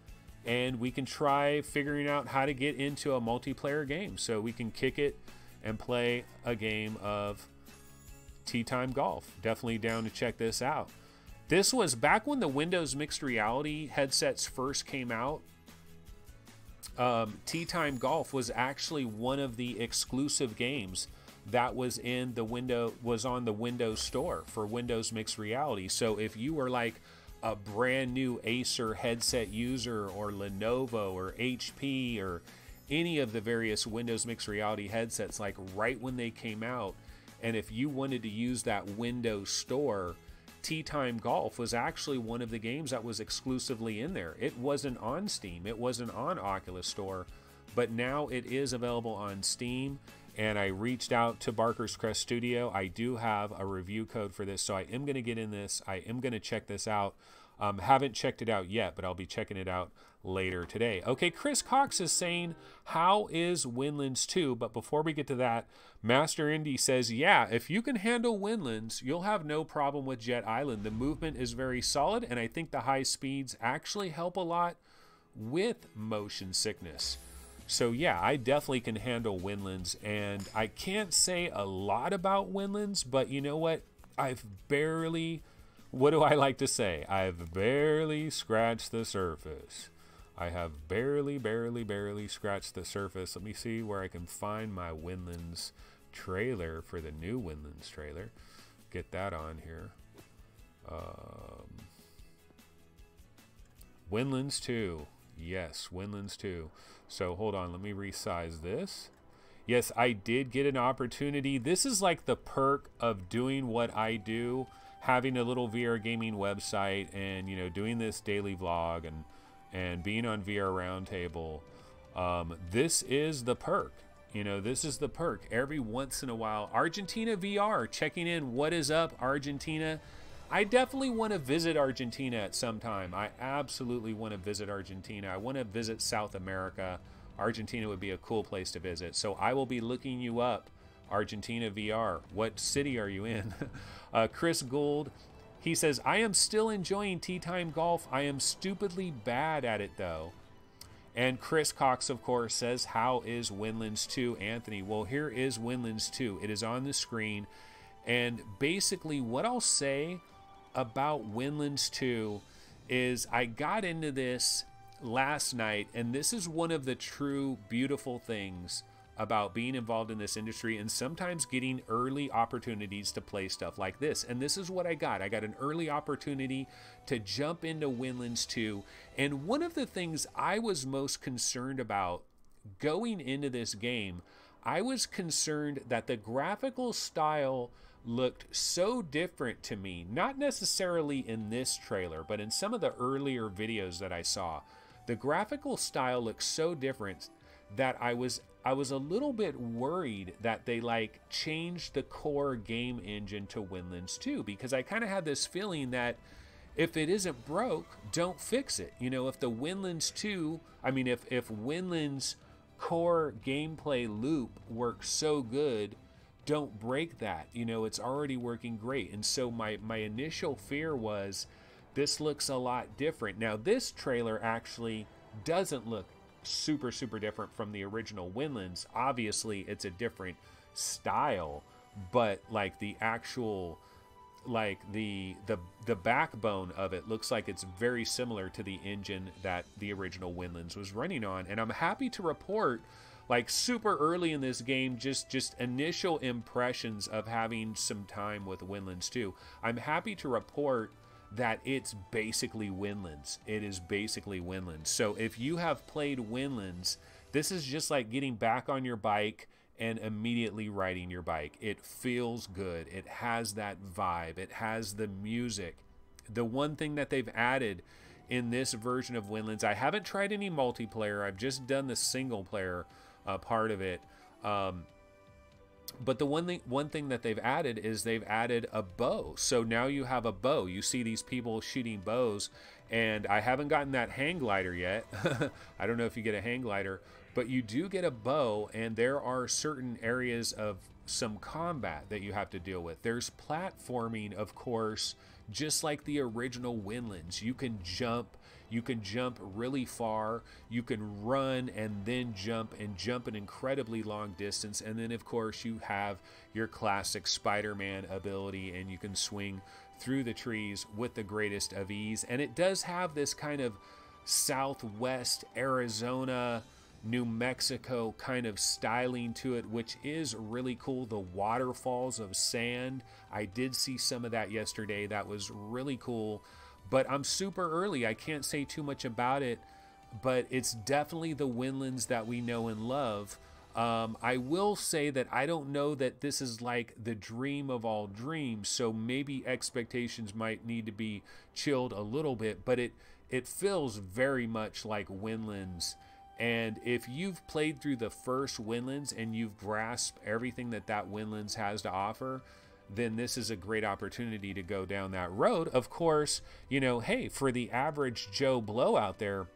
[SPEAKER 1] and we can try figuring out how to get into a multiplayer game. So we can kick it and play a game of Tea Time Golf. Definitely down to check this out. This was back when the Windows mixed reality headsets first came out. Tea Time Golf was actually one of the exclusive games that was on the Windows Store for Windows mixed reality. So if you were like a brand new Acer headset user, or Lenovo or HP or any of the various Windows mixed reality headsets, like right when they came out, and if you wanted to use that Windows Store, Tea Time Golf was actually one of the games that was exclusively in there. It wasn't on Steam, it wasn't on Oculus Store, but now it is available on Steam. And I reached out to Barker's Crest Studio. I do have a review code for this, so I am going to get in this. I am going to check this out. Haven't checked it out yet, but I'll be checking it out later today. Okay, Chris Cox is saying, how is Windlands 2? But before we get to that, Master Indy says, yeah, if you can handle Windlands, you'll have no problem with Jet Island. The movement is very solid, and I think the high speeds actually help a lot with motion sickness. So yeah, I definitely can handle Windlands, and I can't say a lot about Windlands, but you know what? What do I like to say? I've barely scratched the surface. I have barely scratched the surface. Let me see where I can find my Windlands trailer for the new Windlands trailer. Get that on here. Windlands 2. Yes, Windlands 2. So hold on, let me resize this. Yes, I did get an opportunity. This is like the perk of doing what I do, having a little VR gaming website, and doing this daily vlog and being on VR Roundtable. This is the perk. This is the perk. Every once in a while, Argentina VR checking in. What is up, Argentina? I definitely want to visit Argentina at some time. I absolutely want to visit Argentina. I want to visit South America. Argentina would be a cool place to visit. So I will be looking you up, Argentina VR. What city are you in? Chris Gould, he says, I am still enjoying Tea Time Golf. I am stupidly bad at it, though. And Chris Cox, of course, says, how is Windlands 2, Anthony? Well, here is Windlands 2. It is on the screen. And basically what I'll say about Windlands 2 is I got into this last night, and this is one of the true beautiful things about being involved in this industry, and sometimes getting early opportunities to play stuff like this. And this is what I got. I got an early opportunity to jump into Windlands 2, and one of the things I was most concerned about going into this game, I was concerned that the graphical style looked so different to me, not necessarily in this trailer, but in some of the earlier videos that I saw. The graphical style looks so different that I was a little bit worried that they like changed the core game engine to Windlands 2, because I kind of had this feeling that if it isn't broke, don't fix it. You know, if the Windlands 2, I mean, if Windlands core gameplay loop works so good, don't break that. You know, it's already working great. And so my initial fear was, this looks a lot different. Now, this trailer actually doesn't look super different from the original Windlands. Obviously, it's a different style, but like the actual, like the backbone of it looks like it's very similar to the engine that the original Windlands was running on. And I'm happy to report, like super early in this game, just initial impressions of having some time with Windlands 2. I'm happy to report that it's basically Windlands. It is basically Windlands. So if you have played Windlands, this is just like getting back on your bike and immediately riding your bike. It feels good. It has that vibe. It has the music. The one thing that they've added in this version of Windlands, I haven't tried any multiplayer. I've just done the single player part of it. But the one thing that they've added is they've added a bow. So now you have a bow. You see these people shooting bows, and I haven't gotten that hang glider yet. I don't know if you get a hang glider, but you do get a bow, and there are certain areas of some combat that you have to deal with. There's platforming, of course, just like the original Windlands. You can jump really far, you can run and then jump an incredibly long distance, and then of course you have your classic Spider-Man ability, and you can swing through the trees with the greatest of ease. And it does have this kind of Southwest Arizona, New Mexico kind of styling to it, which is really cool. The waterfalls of sand, I did see some of that yesterday. That was really cool. But I'm super early. I can't say too much about it, but it's definitely the Windlands that we know and love. I will say that I don't know that this is like the dream of all dreams, so maybe expectations might need to be chilled a little bit, but it feels very much like Windlands. And if you've played through the first Windlands and you've grasped everything that Windlands has to offer, then this is a great opportunity to go down that road. Of course, you know, hey, for the average Joe Blow out there,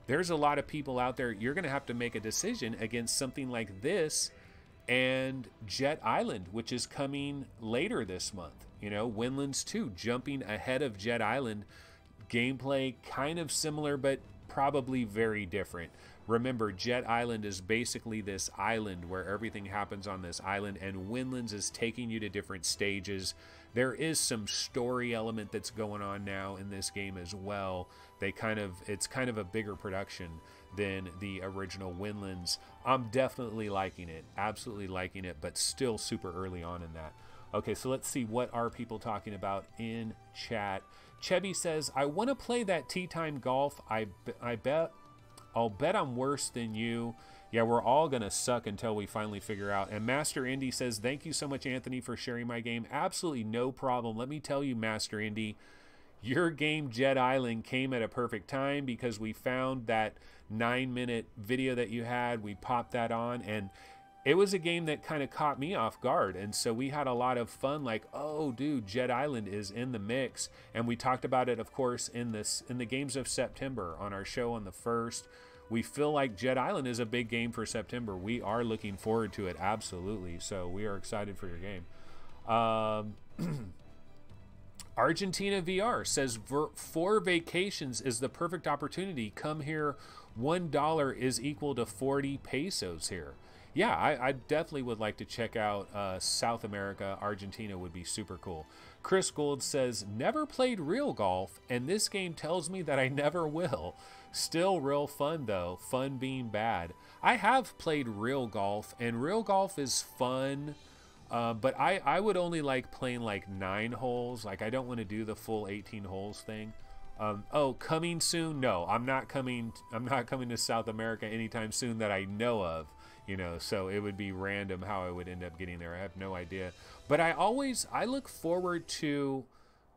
[SPEAKER 1] there's a lot of people out there. You're going to have to make a decision against something like this and Jet Island, which is coming later this month. You know, Windlands 2 jumping ahead of Jet Island. Gameplay kind of similar, but probably very different. Remember, Jet Island is basically this island where everything happens on this island, and Windlands is taking you to different stages. There is some story element that's going on now in this game as well. It's kind of a bigger production than the original Windlands. I'm definitely liking it, absolutely liking it, but still super early on in that. Okay, so let's see, what are people talking about in chat? Chebby says, I want to play that Tea Time Golf. I'll bet I'm worse than you. Yeah, we're all going to suck until we finally figure out. And Master Indy says, thank you so much, Anthony, for sharing my game. Absolutely no problem. Let me tell you, Master Indy, your game Jet Island came at a perfect time, because we found that 9-minute video that you had. We popped that on, and it was a game that kind of caught me off guard. And so we had a lot of fun, like, oh, dude, Jet Island is in the mix. And we talked about it, of course, in the Games of September on our show on the 1st. We feel like Jet Island is a big game for September. We are looking forward to it, absolutely. So we are excited for your game. Argentina VR says, for vacations is the perfect opportunity. Come here, $1 is equal to 40 pesos here. Yeah, I definitely would like to check out South America. Argentina would be super cool. Chris Gould says, never played real golf, and this game tells me that I never will. Still real fun, though. Fun being bad. I have played real golf, and real golf is fun, but I would only like playing like 9 holes. Like, I don't want to do the full 18 holes thing. Oh, coming soon? No, I'm not coming to South America anytime soon that I know of. you know, so it would be random how I would end up getting there. I have no idea. But I look forward to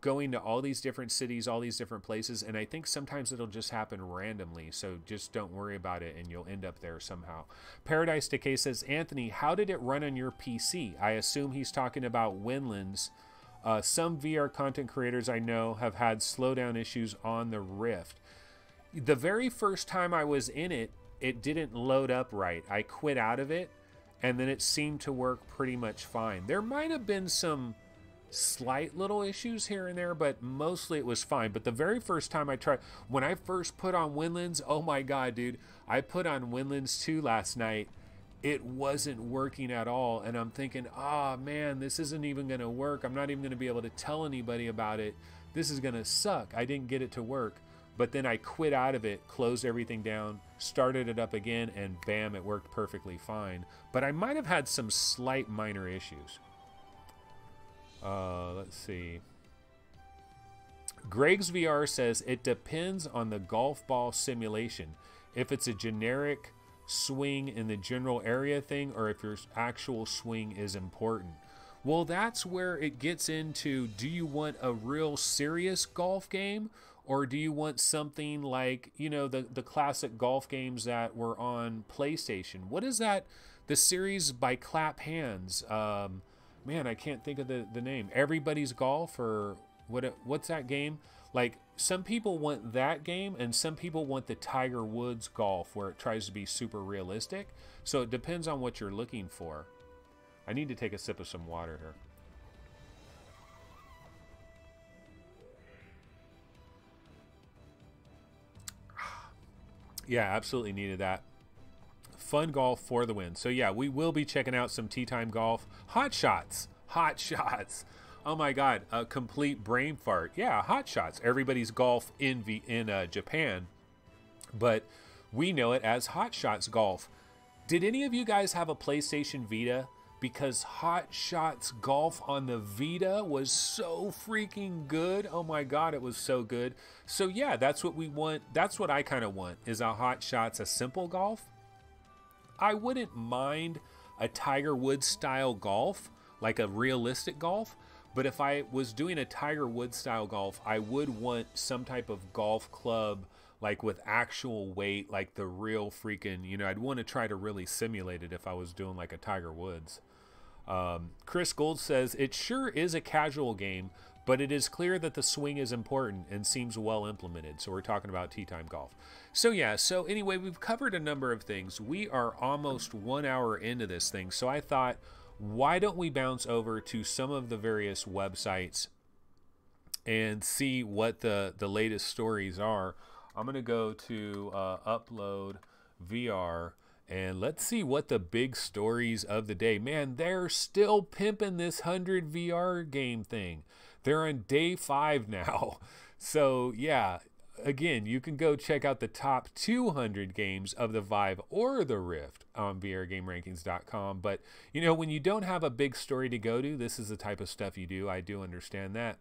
[SPEAKER 1] going to all these different cities, all these different places, and I think sometimes it'll just happen randomly, so just don't worry about it and you'll end up there somehow. Paradise Decay says, Anthony, how did it run on your PC? I assume he's talking about Windlands. Some VR content creators I know have had slowdown issues on the Rift. The very first time I was in it, it didn't load up right. I quit out of it, and then it seemed to work pretty much fine. There might have been some slight little issues here and there, but mostly it was fine. But the very first time I tried, when I first put on Windlands, oh my god, dude, I put on Windlands 2 last night. It wasn't working at all, and I'm thinking, oh man, this isn't even going to work. I'm not even going to be able to tell anybody about it. This is going to suck. I didn't get it to work. But then I quit out of it, closed everything down, started it up again, and bam, it worked perfectly fine. But I might have had some slight minor issues. Let's see. Greg's VR says, it depends on the golf ball simulation. If it's a generic swing in the general area thing, or if your actual swing is important. Well, that's where it gets into, do you want a real serious golf game? Or do you want something like, you know, the classic golf games that were on PlayStation? What is that? The series by Clap Hands. Man, I can't think of the name. Everybody's Golf, or what's that game? Like, some people want that game, and some people want the Tiger Woods Golf, where it tries to be super realistic. So it depends on what you're looking for. I need to take a sip of some water here. Yeah, absolutely needed that. Fun golf for the win. So yeah, we will be checking out some Tea Time Golf. Hot Shots. Hot Shots. Oh my god, a complete brain fart. Yeah, Hot Shots. Everybody's Golf in Japan, but we know it as Hot Shots Golf. Did any of you guys have a PlayStation Vita? Because Hot Shots Golf on the Vita was so freaking good. Oh my god, it was so good. So yeah, that's what we want. That's what I kind of want, is a Hot Shots, a simple golf. I wouldn't mind a Tiger Woods style golf, like a realistic golf. But if I was doing a Tiger Woods style golf, I would want some type of golf club, like with actual weight, like the real freaking, you know, I'd want to try to really simulate it if I was doing like a Tiger Woods. Chris Gold says, it sure is a casual game, but it is clear that the swing is important and seems well implemented. So we're talking about Tea Time Golf. So yeah, so anyway, we've covered a number of things. We are almost 1 hour into this thing. So I thought, why don't we bounce over to some of the various websites and see what the latest stories are. I'm going to go to Upload VR. And let's see what the big stories of the day. Man, they're still pimping this 100 VR game thing. They're on day 5 now. So yeah, again, you can go check out the top 200 games of the Vive or the Rift on VRGameRankings.com. But, you know, when you don't have a big story to go to, this is the type of stuff you do. I do understand that.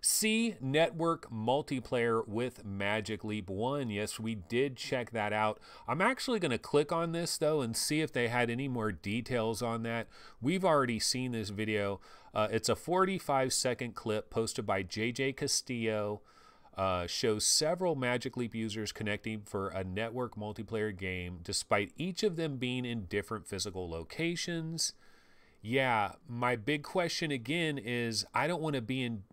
[SPEAKER 1] C network multiplayer with Magic Leap 1. Yes, we did check that out. I'm actually going to click on this though and see if they had any more details on that. We've already seen this video. It's a 45-second clip posted by JJ Castillo. Shows several Magic Leap users connecting for a network multiplayer game, despite each of them being in different physical locations. Yeah, my big question again is, I don't want to be in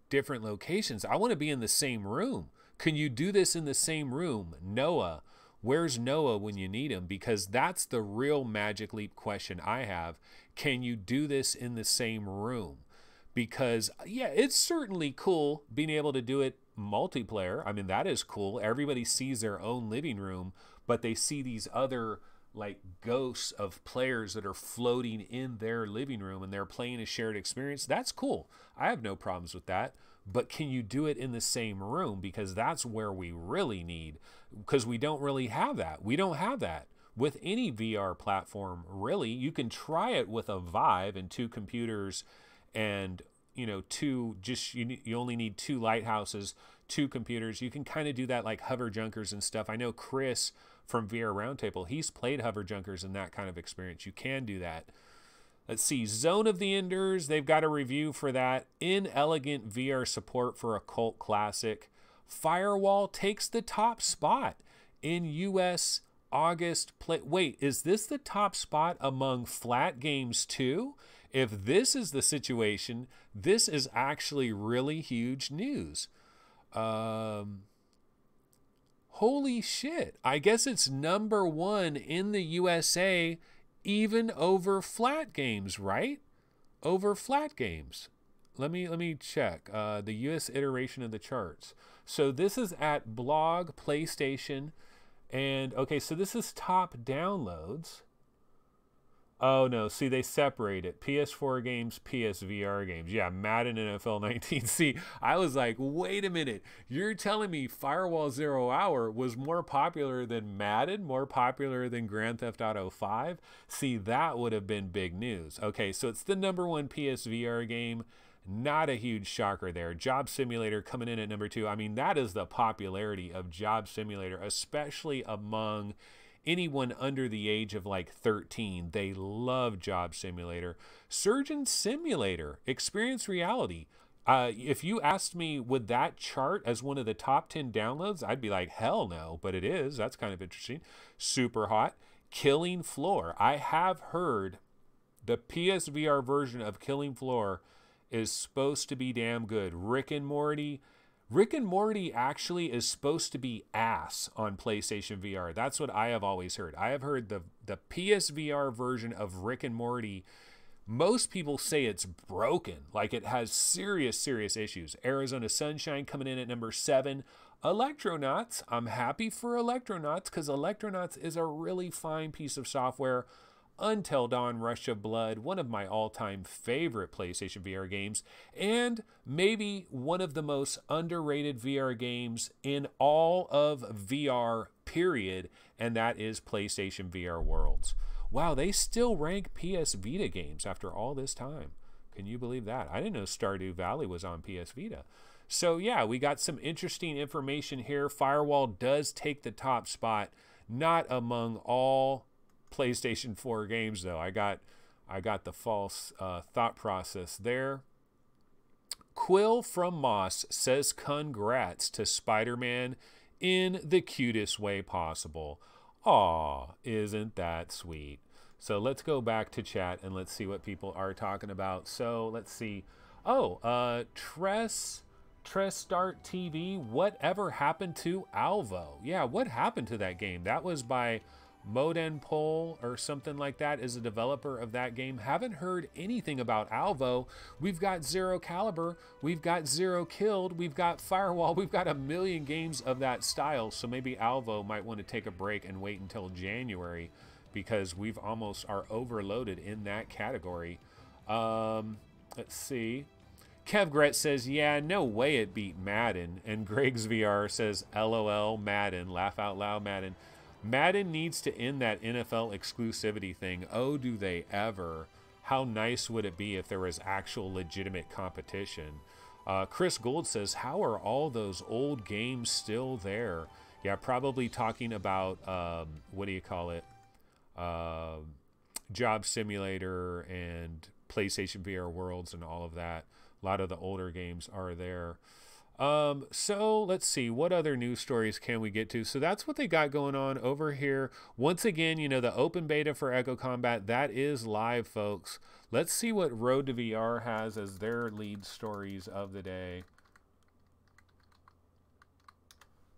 [SPEAKER 1] different locations. I want to be in the same room. Can you do this in the same room? Noah, where's Noah when you need him? Because that's the real Magic Leap question I have. Can you do this in the same room? Because yeah, it's certainly cool being able to do it multiplayer. I mean, that is cool. Everybody sees their own living room, but they see these other like ghosts of players that are floating in their living room and they're playing a shared experience. That's cool. I have no problems with that. But can you do it in the same room? Because that's where we really need, because we don't really have that. We don't have that with any VR platform, really. You can try it with a Vive and 2 computers and, you know, you only need 2 lighthouses two computers. You can kind of do that like hover junkers and stuff. I know Chris from VR Roundtable, he's played hover junkers and that kind of experience. You can do that. Let's see, Zone of the Enders, they've got a review for that. Inelegant VR support for a cult classic. Firewall takes the top spot in US August play. Wait, is this the top spot among flat games too? If this is the situation, this is actually really huge news. Holy shit. I guess it's number one in the USA, even over flat games, right? Over flat games. Let me check the US iteration of the charts. So this is at Blog PlayStation, and okay, so this is top downloads. Oh no, see, they separate it. PS4 games, PSVR games. Yeah, Madden NFL 19. See, I was like, wait a minute. You're telling me Firewall 0 Hour was more popular than Madden, more popular than Grand Theft Auto 5? See, that would have been big news. Okay, so it's the number one PSVR game. Not a huge shocker there. Job Simulator coming in at number 2. I mean, that is the popularity of Job Simulator, especially among anyone under the age of like 13. They love Job Simulator. Surgeon Simulator, Experience Reality. If you asked me, would that chart as one of the top 10 downloads, I'd be like, hell no, but it is. That's kind of interesting. Super hot. Killing Floor. I have heard the PSVR version of Killing Floor is supposed to be damn good. Rick and Morty actually is supposed to be ass on PlayStation VR. That's what I have always heard. I have heard the PSVR version of Rick and Morty, most people say it's broken. Like it has serious issues. Arizona Sunshine coming in at number 7. Electronauts. I'm happy for Electronauts because Electronauts is a really fine piece of software. Until Dawn, Rush of Blood, one of my all-time favorite PlayStation VR games, and maybe one of the most underrated VR games in all of VR, period, and that is PlayStation VR Worlds. Wow, they still rank PS Vita games after all this time. Can you believe that? I didn't know Stardew Valley was on PS Vita. So yeah, we got some interesting information here. Firewall does take the top spot, not among all PlayStation 4 games though. I got the false thought process there. Quill from Moss says congrats to Spider-Man in the cutest way possible. Aw, isn't that sweet? So let's go back to chat and let's see what people are talking about. So let's see. Oh, Tress Start TV. Whatever happened to Alvo? Yeah, what happened to that game? That was by Modenpol or something like that, is a developer of that game. Haven't heard anything about Alvo. We've got Zero Caliber, we've got Zero Killed, we've got Firewall, we've got a million games of that style. So maybe Alvo might want to take a break and wait until January because we've almost are overloaded in that category. Let's see. Kev Gret says, yeah, no way it beat Madden. And Greg's VR says, LOL Madden, laugh out loud Madden. Madden needs to end that NFL exclusivity thing. Oh, do they ever? How nice would it be if there was actual legitimate competition? Chris Gould says, how are all those old games still there? Yeah, probably talking about, what do you call it? Job Simulator and PlayStation VR Worlds and all of that. A lot of the older games are there. So let's see, what other news stories can we get to? So that's what they got going on over here. Once again, you know, the open beta for Echo Combat, that is live, folks. Let's see what Road to VR has as their lead stories of the day.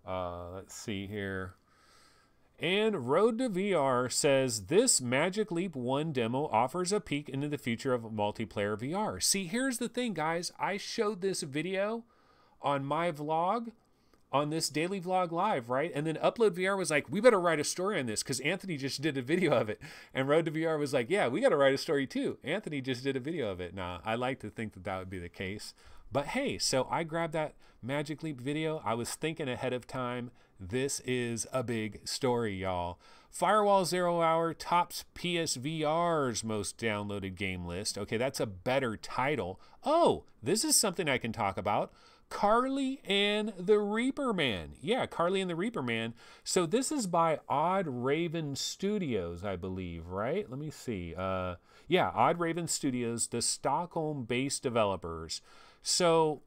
[SPEAKER 1] Let's see here. And Road to VR says, this Magic Leap 1 demo offers a peek into the future of multiplayer VR. See, here's the thing, guys. I showed this video on my vlog, on this daily vlog live, right? And then Upload VR was like, we better write a story on this because Anthony just did a video of it. And Road to VR was like, yeah, we got to write a story too. Anthony just did a video of it. Nah, I like to think that that would be the case. But hey, so I grabbed that Magic Leap video. I was thinking ahead of time. This is a big story, y'all. Firewall 0 Hour tops PSVR's most downloaded game list. Okay, that's a better title. Oh, this is something I can talk about. Carly and the Reaper Man. Yeah, Carly and the Reaper Man. So this is by Odd Raven Studios, I believe, right? Let me see. Yeah, Odd Raven Studios, the Stockholm-based developers. So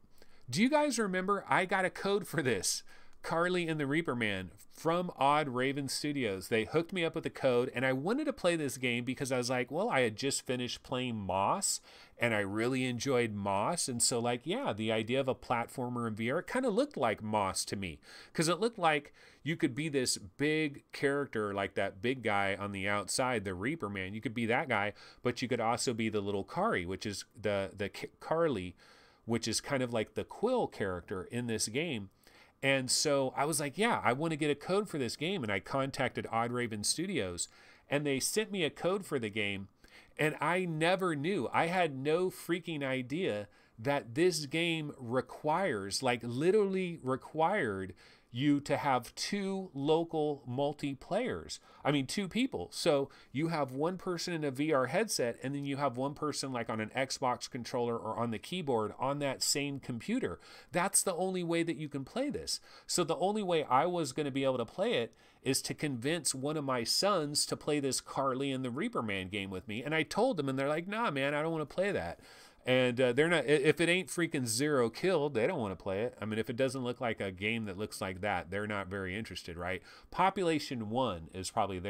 [SPEAKER 1] do you guys remember I got a code for this? Carly and the Reaper Man from Odd Raven Studios. They hooked me up with a code, and I wanted to play this game because I was like, well, I had just finished playing Moss, and I really enjoyed Moss. And so, like, yeah, the idea of a platformer in VR, it kind of looked like Moss to me, because it looked like you could be this big character, like that big guy on the outside, the Reaper Man. You could be that guy, but you could also be the little Carly, which is the Carly, which is kind of like the Quill character in this game. And so I was like, yeah, I want to get a code for this game. And I contacted Odd Raven Studios, and they sent me a code for the game. And I never knew. I had no freaking idea that this game requires, like literally required, you to have two local multiplayers. I mean, two people. So you have one person in a VR headset, and then you have one person like on an Xbox controller or on the keyboard on that same computer. That's the only way that you can play this. So the only way I was going to be able to play it is to convince one of my sons to play this Carly and the Reaper Man game with me. And I told them, and they're like, nah, man, I don't want to play that. And they're not, if it ain't freaking Zero killed, they don't want to play it. I mean, if it doesn't look like a game that looks like that, they're not very interested, right? Population 1 is probably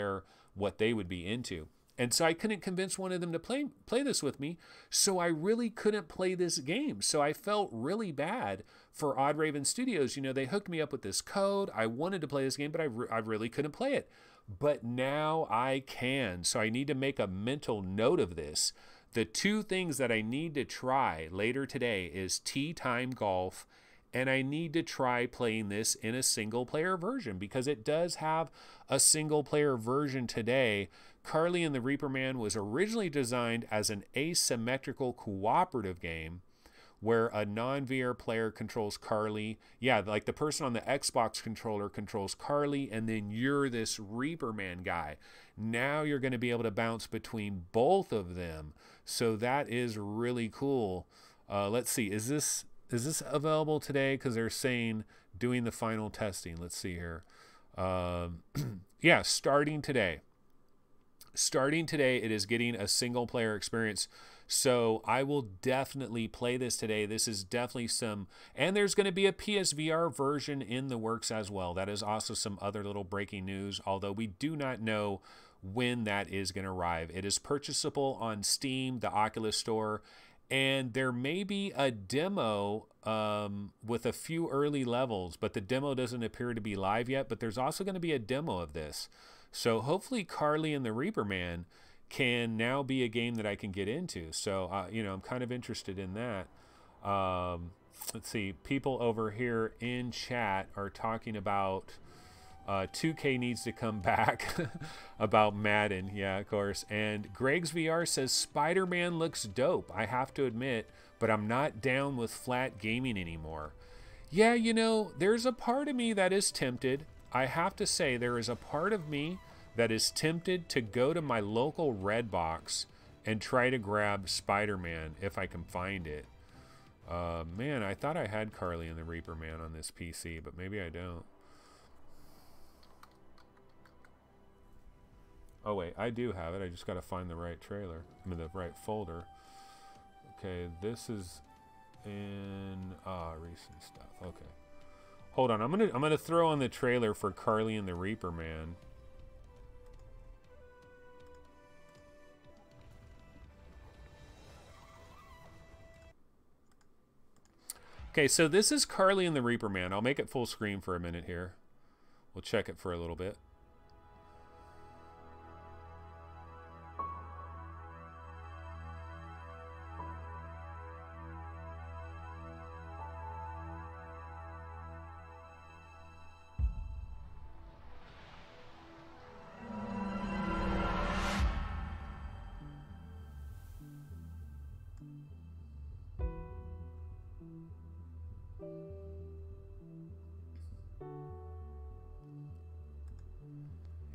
[SPEAKER 1] what they would be into. And so I couldn't convince one of them to play this with me. So I really couldn't play this game. So I felt really bad for Odd Raven Studios. You know, they hooked me up with this code. I wanted to play this game, but I really couldn't play it. But now I can. So I need to make a mental note of this. The two things that I need to try later today is Tea Time Golf, and I need to try playing this in a single player version, because it does have a single player version today. Carly and the Reaper Man was originally designed as an asymmetrical cooperative game where a non-VR player controls Carly. Yeah, like the person on the Xbox controller controls Carly, and then you're this Reaper Man guy. Now you're going to be able to bounce between both of them. So that is really cool. Let's see, is this available today? Because they're saying doing the final testing. Let's see here. Yeah, starting today. Starting today, it is getting a single player experience. So I will definitely play this today. This is definitely and there's going to be a PSVR version in the works as well. That is also some other little breaking news, although we do not know when that is going to arrive. It is purchasable on Steam, the Oculus Store, and there may be a demo with a few early levels, but the demo doesn't appear to be live yet. But there's also going to be a demo of this. So hopefully Carly and the Reaper Man can now be a game that I can get into. So, you know, I'm kind of interested in that. Let's see. People over here in chat are talking about 2K needs to come back about Madden. Yeah, of course. And Greg's VR says Spider-Man looks dope, I have to admit, but I'm not down with flat gaming anymore. Yeah, you know, there's a part of me that is tempted. I have to say, there is a part of me that is tempted to go to my local Redbox and try to grab Spider-Man if I can find it. Man, I thought I had Carly and the Reaper Man on this PC, but maybe I don't. Oh wait, I do have it. I just got to find the right trailer. I mean, the right folder. Okay, this is in recent stuff. Okay, hold on. I'm gonna throw on the trailer for Carly and the Reaper Man. Okay, so this is Carly and the Reaper Man. I'll make it full screen for a minute here. We'll check it for a little bit.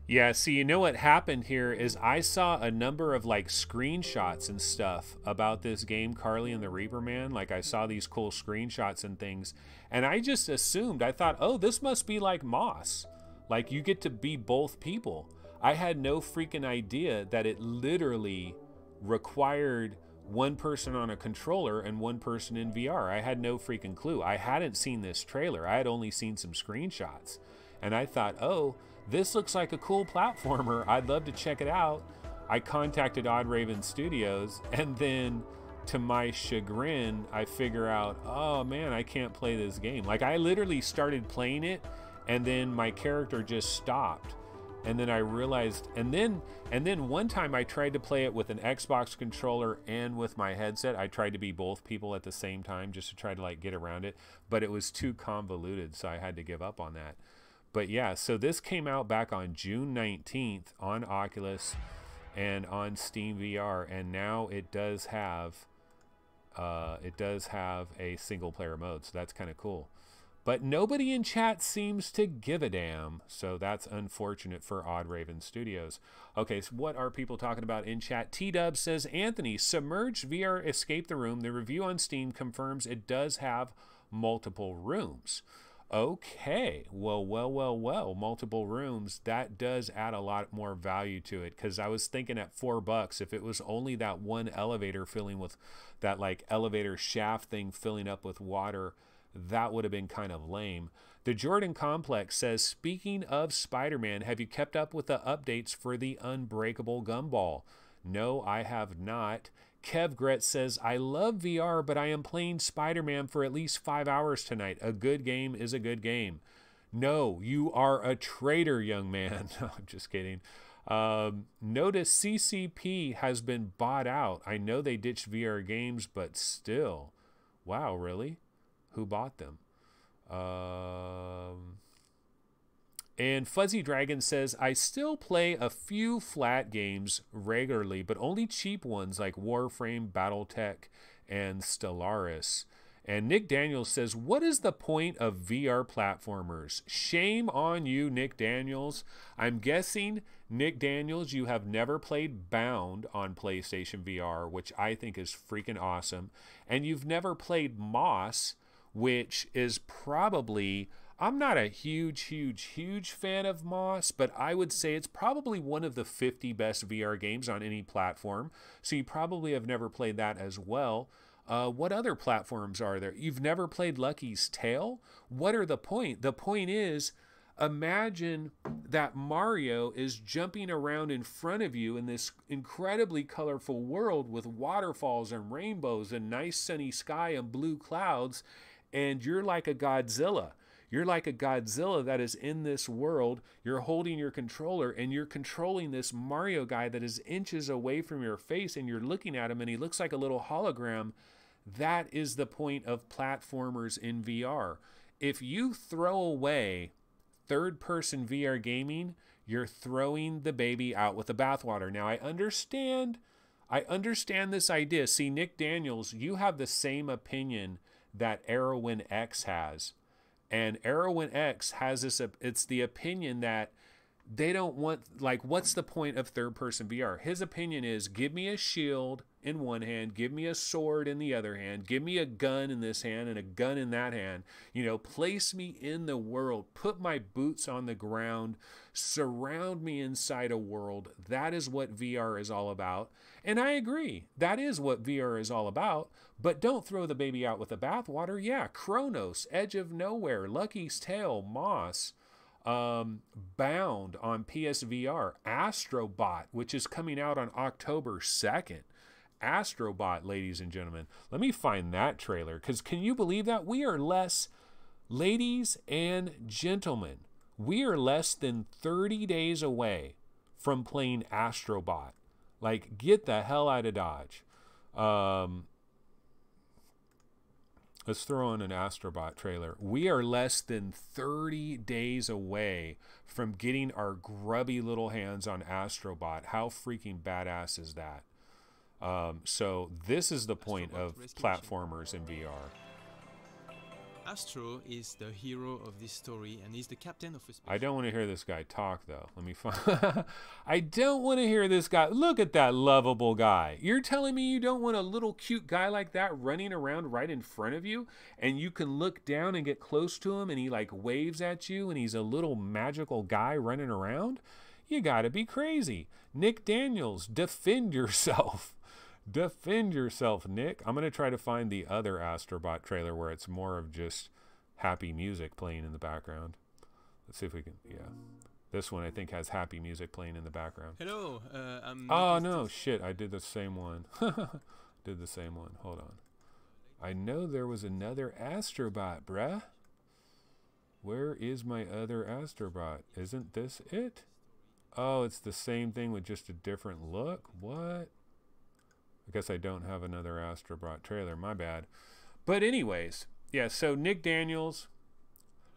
[SPEAKER 1] Yeah, see, you know what happened here is I saw a number of like screenshots and stuff about this game, Carly and the Reaper Man. Like I saw these cool screenshots and things, and I just assumed, I thought, oh, this must be like Moss. Like you get to be both people. I had no freaking idea that it literally required one person on a controller and one person in VR. I had no freaking clue. I hadn't seen this trailer. I had only seen some screenshots. And I thought, oh, this looks like a cool platformer. I'd love to check it out. I contacted Odd Raven Studios, and then to my chagrin, I figure out, oh man, I can't play this game. Like I literally started playing it, and then my character just stopped. And then I realized, and then one time I tried to play it with an Xbox controller and with my headset. I tried to be both people at the same time just to try to like get around it, but it was too convoluted, so I had to give up on that. But yeah, so this came out back on June 19th on Oculus and on Steam VR, and now it does have a single player mode, so that's kind of cool. But nobody in chat seems to give a damn, so that's unfortunate for Odd Raven Studios. Okay, so what are people talking about in chat? T-Dub says, Anthony, Submerged VR Escape the Room. The review on Steam confirms it does have multiple rooms. Okay, well, multiple rooms, that does add a lot more value to it, because I was thinking at $4, if it was only that one elevator filling with that like elevator shaft thing filling up with water, that would have been kind of lame. The Jordan Complex says, speaking of Spider-Man, have you kept up with the updates for the Unbreakable Gumball? No, I have not. Kev Gretz says, I love VR, but I am playing Spider-Man for at least 5 hours tonight. A good game is a good game. No, you are a traitor, young man. No, I'm just kidding. Notice CCP has been bought out. I know they ditched VR games, but still. Wow, really? Who bought them? And Fuzzy Dragon says, I still play a few flat games regularly, but only cheap ones like Warframe, Battletech, and Stellaris. And Nick Daniels says, what is the point of VR platformers? Shame on you, Nick Daniels. I'm guessing, Nick Daniels, you have never played Bound on PlayStation VR, which I think is freaking awesome. And you've never played Moss, which is probably... I'm not a huge fan of Moss, but I would say it's probably one of the 50 best VR games on any platform. So you probably have never played that as well. What other platforms are there? You've never played Lucky's Tale? What are the point? The point is, imagine that Mario is jumping around in front of you in this incredibly colorful world with waterfalls and rainbows and nice sunny sky and blue clouds, and you're like a Godzilla. You're like a Godzilla that is in this world. You're holding your controller and you're controlling this Mario guy that is inches away from your face, and you're looking at him and he looks like a little hologram. That is the point of platformers in VR. If you throw away third-person VR gaming, you're throwing the baby out with the bathwater. Now, I understand this idea. See, Nick Daniels, you have the same opinion that Arrowin X has. And Arrowin X has this, it's the opinion that they don't want, like, what's the point of third-person VR? His opinion is, give me a shield in one hand, give me a sword in the other hand, give me a gun in this hand and a gun in that hand. You know, place me in the world, put my boots on the ground, surround me inside a world. That is what VR is all about. And I agree, that is what VR is all about. But don't throw the baby out with the bathwater. Yeah, Chronos, Edge of Nowhere, Lucky's Tale, Moss, Bound on PSVR, Astrobot, which is coming out on October 2nd. Astrobot, ladies and gentlemen. Let me find that trailer, because can you believe that? We are less, ladies and gentlemen, we are less than 30 days away from playing Astrobot. Like, get the hell out of Dodge. Let's throw on an Astrobot trailer. We are less than 30 days away from getting our grubby little hands on Astrobot. How freaking badass is that? So this is the point of platformers in VR.
[SPEAKER 6] Astro is the hero of this story and is the captain of a
[SPEAKER 1] I don't want to hear this guy talk, though. Let me find. I don't want to hear this guy. Look at that lovable guy. You're telling me you don't want a little cute guy like that running around right in front of you, and you can look down and get close to him, and he like waves at you, and he's a little magical guy running around? You gotta be crazy. Nick Daniels, defend yourself. Defend yourself, Nick. I'm going to try to find the other Astrobot trailer where it's more of just happy music playing in the background. Let's see if we can, yeah. This one I think has happy music playing in the background.
[SPEAKER 6] Hello, I'm
[SPEAKER 1] Oh, no, shit. I did the same one. Did the same one. Hold on. I know there was another Astrobot, bruh. Where is my other Astrobot? Isn't this it? Oh, it's the same thing with just a different look? What? I guess I don't have another Astrobot trailer. My bad. But anyways, yeah, so Nick Daniels,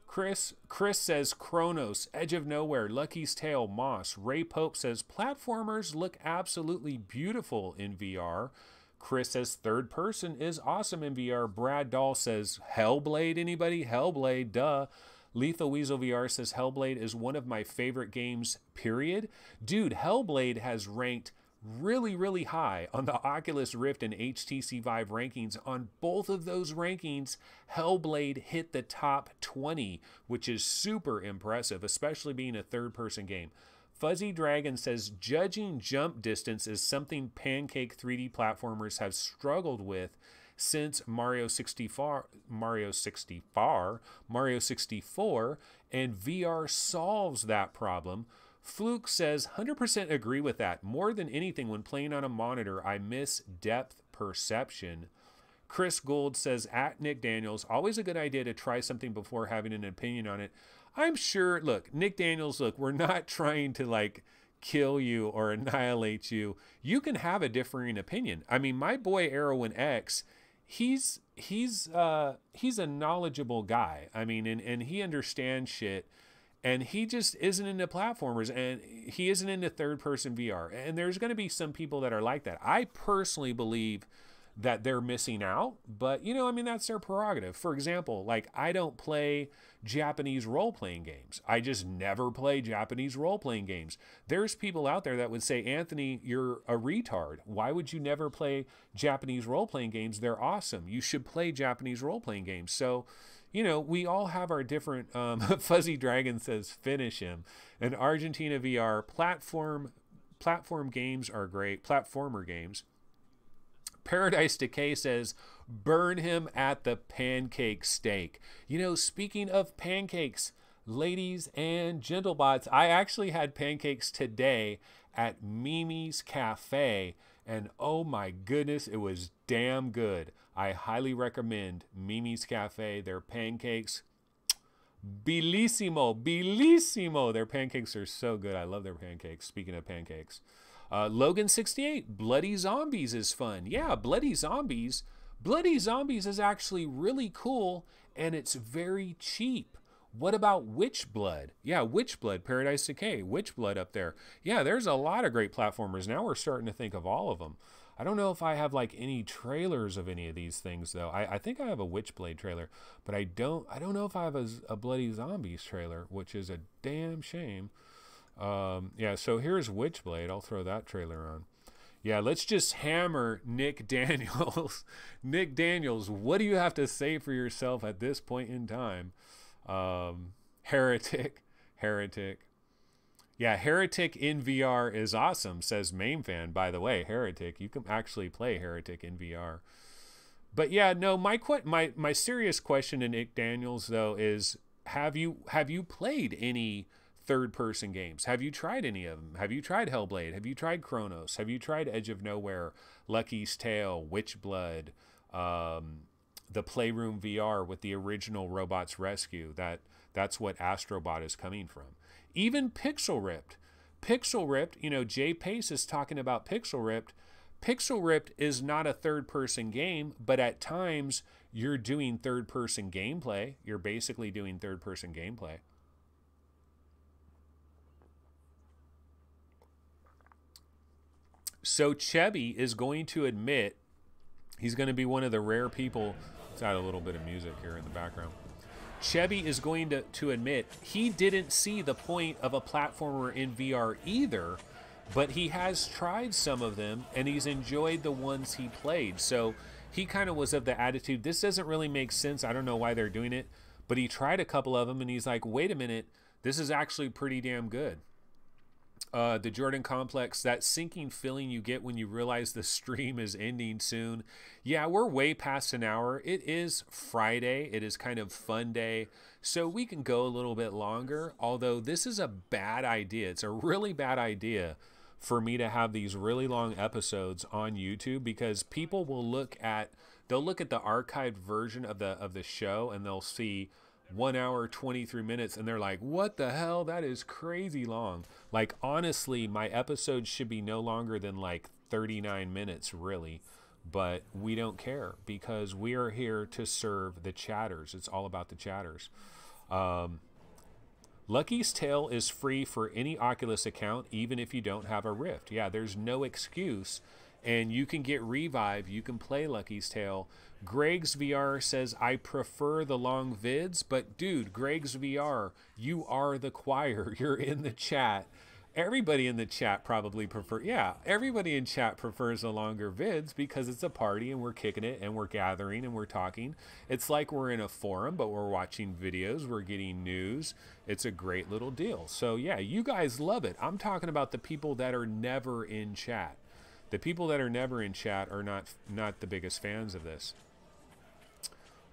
[SPEAKER 1] Chris says Kronos, Edge of Nowhere, Lucky's Tale, Moss. Ray Pope says platformers look absolutely beautiful in VR. Chris says third person is awesome in VR. Brad Dahl says Hellblade. Anybody? Hellblade, duh. Lethal Weasel VR says Hellblade is one of my favorite games, period. Dude, Hellblade has ranked really, really high on the Oculus Rift and HTC Vive rankings. On both of those rankings, Hellblade hit the top 20, which is super impressive, especially being a third-person game. Fuzzy Dragon says, judging jump distance is something pancake 3D platformers have struggled with since Mario 64, and VR solves that problem. Fluke says, 100% agree with that. More than anything, when playing on a monitor, I miss depth perception. Chris Gould says, at Nick Daniels, always a good idea to try something before having an opinion on it. I'm sure, look, Nick Daniels, look, we're not trying to like kill you or annihilate you. You can have a differing opinion. I mean, my boy Erwin X, he's a knowledgeable guy. I mean, and he understands shit. And he just isn't into platformers, and he isn't into third-person VR. And there's going to be some people that are like that. I personally believe that they're missing out, but, you know, I mean, that's their prerogative. For example, like, I don't play Japanese role-playing games. I just never play Japanese role-playing games. There's people out there that would say, Anthony, you're a retard. Why would you never play Japanese role-playing games? They're awesome. You should play Japanese role-playing games. So, you know, we all have our different, Fuzzy Dragon says, finish him. And Argentina VR, platform games are great, platformer games. Paradise Decay says, burn him at the pancake steak. You know, speaking of pancakes, ladies and gentlebots, I actually had pancakes today at Mimi's Cafe, and oh my goodness, it was damn good. I highly recommend Mimi's Cafe. Their pancakes, bellissimo, bellissimo. Their pancakes are so good. I love their pancakes. Speaking of pancakes. Logan68, Bloody Zombies is fun. Yeah, Bloody Zombies is actually really cool, and it's very cheap. What about Witchblood? Yeah, Witchblood, Paradise Decay, Witchblood up there. Yeah, there's a lot of great platformers. Now we're starting to think of all of them. I don't know if I have like any trailers of any of these things though. I think I have a Witchblade trailer, but I don't know if I have a Bloody Zombies trailer, which is a damn shame. Yeah, so here's Witchblade. I'll throw that trailer on. Yeah, let's just hammer Nick Daniels. Nick Daniels, what do you have to say for yourself at this point in time? Heretic. Yeah, Heretic in VR is awesome, says MameFan. By the way, Heretic, you can actually play Heretic in VR. But yeah, no, my serious question to Nick Daniels though is, have you played any third-person games? Have you tried any of them? Have you tried Hellblade? Have you tried Kronos? Have you tried Edge of Nowhere, Lucky's Tale, Witchblood, the Playroom VR with the original Robots Rescue? That's what Astrobot is coming from. Even Pixel Ripped, you know, Jay Pace is talking about Pixel Ripped. Pixel Ripped is not a third-person game, but at times you're doing third-person gameplay. You're basically doing third-person gameplay. So Chevy is going to admit, he's going to be one of the rare people Let's add a little bit of music here in the background. Chevy is going to admit he didn't see the point of a platformer in VR either, but he has tried some of them and he's enjoyed the ones he played. So he kind of was of the attitude, this doesn't really make sense. I don't know why they're doing it, but he tried a couple of them and he's like, wait a minute, this is actually pretty damn good. The Jordan Complex, that sinking feeling you get when you realize the stream is ending soon. Yeah, we're way past an hour. It is Friday. It is kind of fun day, so we can go a little bit longer, although this is a bad idea. It's a really bad idea for me to have these really long episodes on YouTube, because people will look at the archived version of the show and they'll see 1 hour 23 minutes and they're like, what the hell, that is crazy long. Like, honestly, my episodes should be no longer than like 39 minutes really, but we don't care because we are here to serve the chatters. It's all about the chatters. Lucky's Tale is free for any Oculus account, even if you don't have a Rift. Yeah, there's no excuse, and you can get Revive. You can play Lucky's Tale. Greg's VR says, I prefer the long vids, but dude, Greg's VR, you are the choir. You're in the chat. Everybody in the chat probably everybody in chat prefers the longer vids because it's a party and we're kicking it and we're gathering and we're talking. It's like we're in a forum, but we're watching videos, we're getting news. It's a great little deal. So yeah, you guys love it. I'm talking about the people that are never in chat. The people that are never in chat are not the biggest fans of this.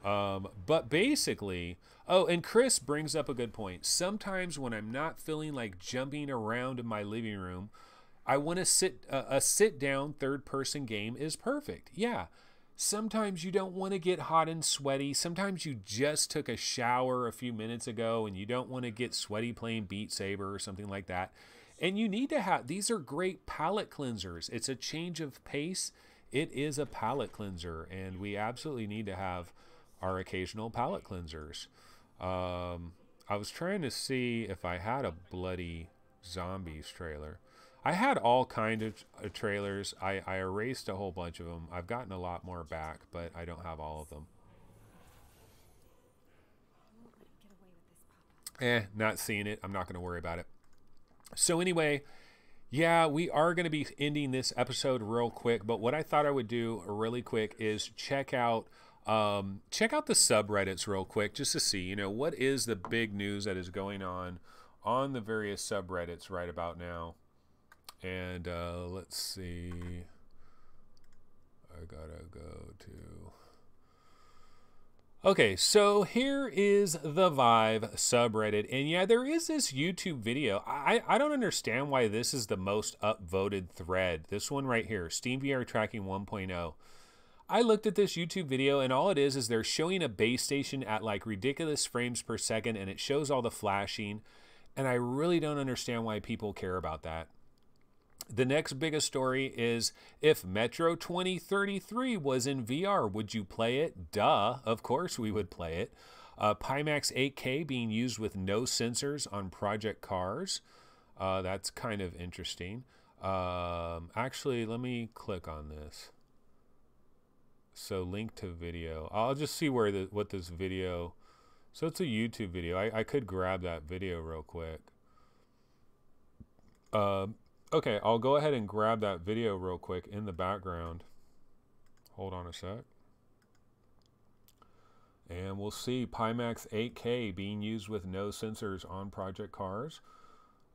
[SPEAKER 1] But basically, oh, and Chris brings up a good point. Sometimes when I'm not feeling like jumping around in my living room, I want to sit down third person game is perfect. Yeah. Sometimes you don't want to get hot and sweaty. Sometimes you just took a shower a few minutes ago and you don't want to get sweaty playing Beat Saber or something like that. And you need to have, these are great palate cleansers. It's a change of pace. It is a palate cleanser, and we absolutely need to have our occasional palate cleansers. I was trying to see if I had a bloody zombies trailer. I had all kind of trailers. I erased a whole bunch of them. I've gotten a lot more back, but I don't have all of them. Not seeing it. I'm not going to worry about it. So anyway, yeah, we are going to be ending this episode real quick, but what I thought I would do really quick is check out the subreddits real quick, just to see, you know, what is the big news that is going on the various subreddits right about now. And let's see, I gotta go to, okay, so here is the Vive subreddit, and yeah, there is this YouTube video. I don't understand why this is the most upvoted thread. This one right here, SteamVR Tracking 1.0. I looked at this YouTube video, and all it is they're showing a base station at like ridiculous frames per second, and it shows all the flashing, and I really don't understand why people care about that. The next biggest story is, if Metro 2033 was in VR, would you play it? Duh, of course we would play it. Pimax 8K being used with no sensors on Project Cars. That's kind of interesting. Actually, let me click on this. So link to video. I'll just see what this video. So it's a YouTube video. I could grab that video real quick. Okay, I'll go ahead and grab that video real quick in the background. Hold on a sec. And we'll see Pimax 8K being used with no sensors on Project Cars.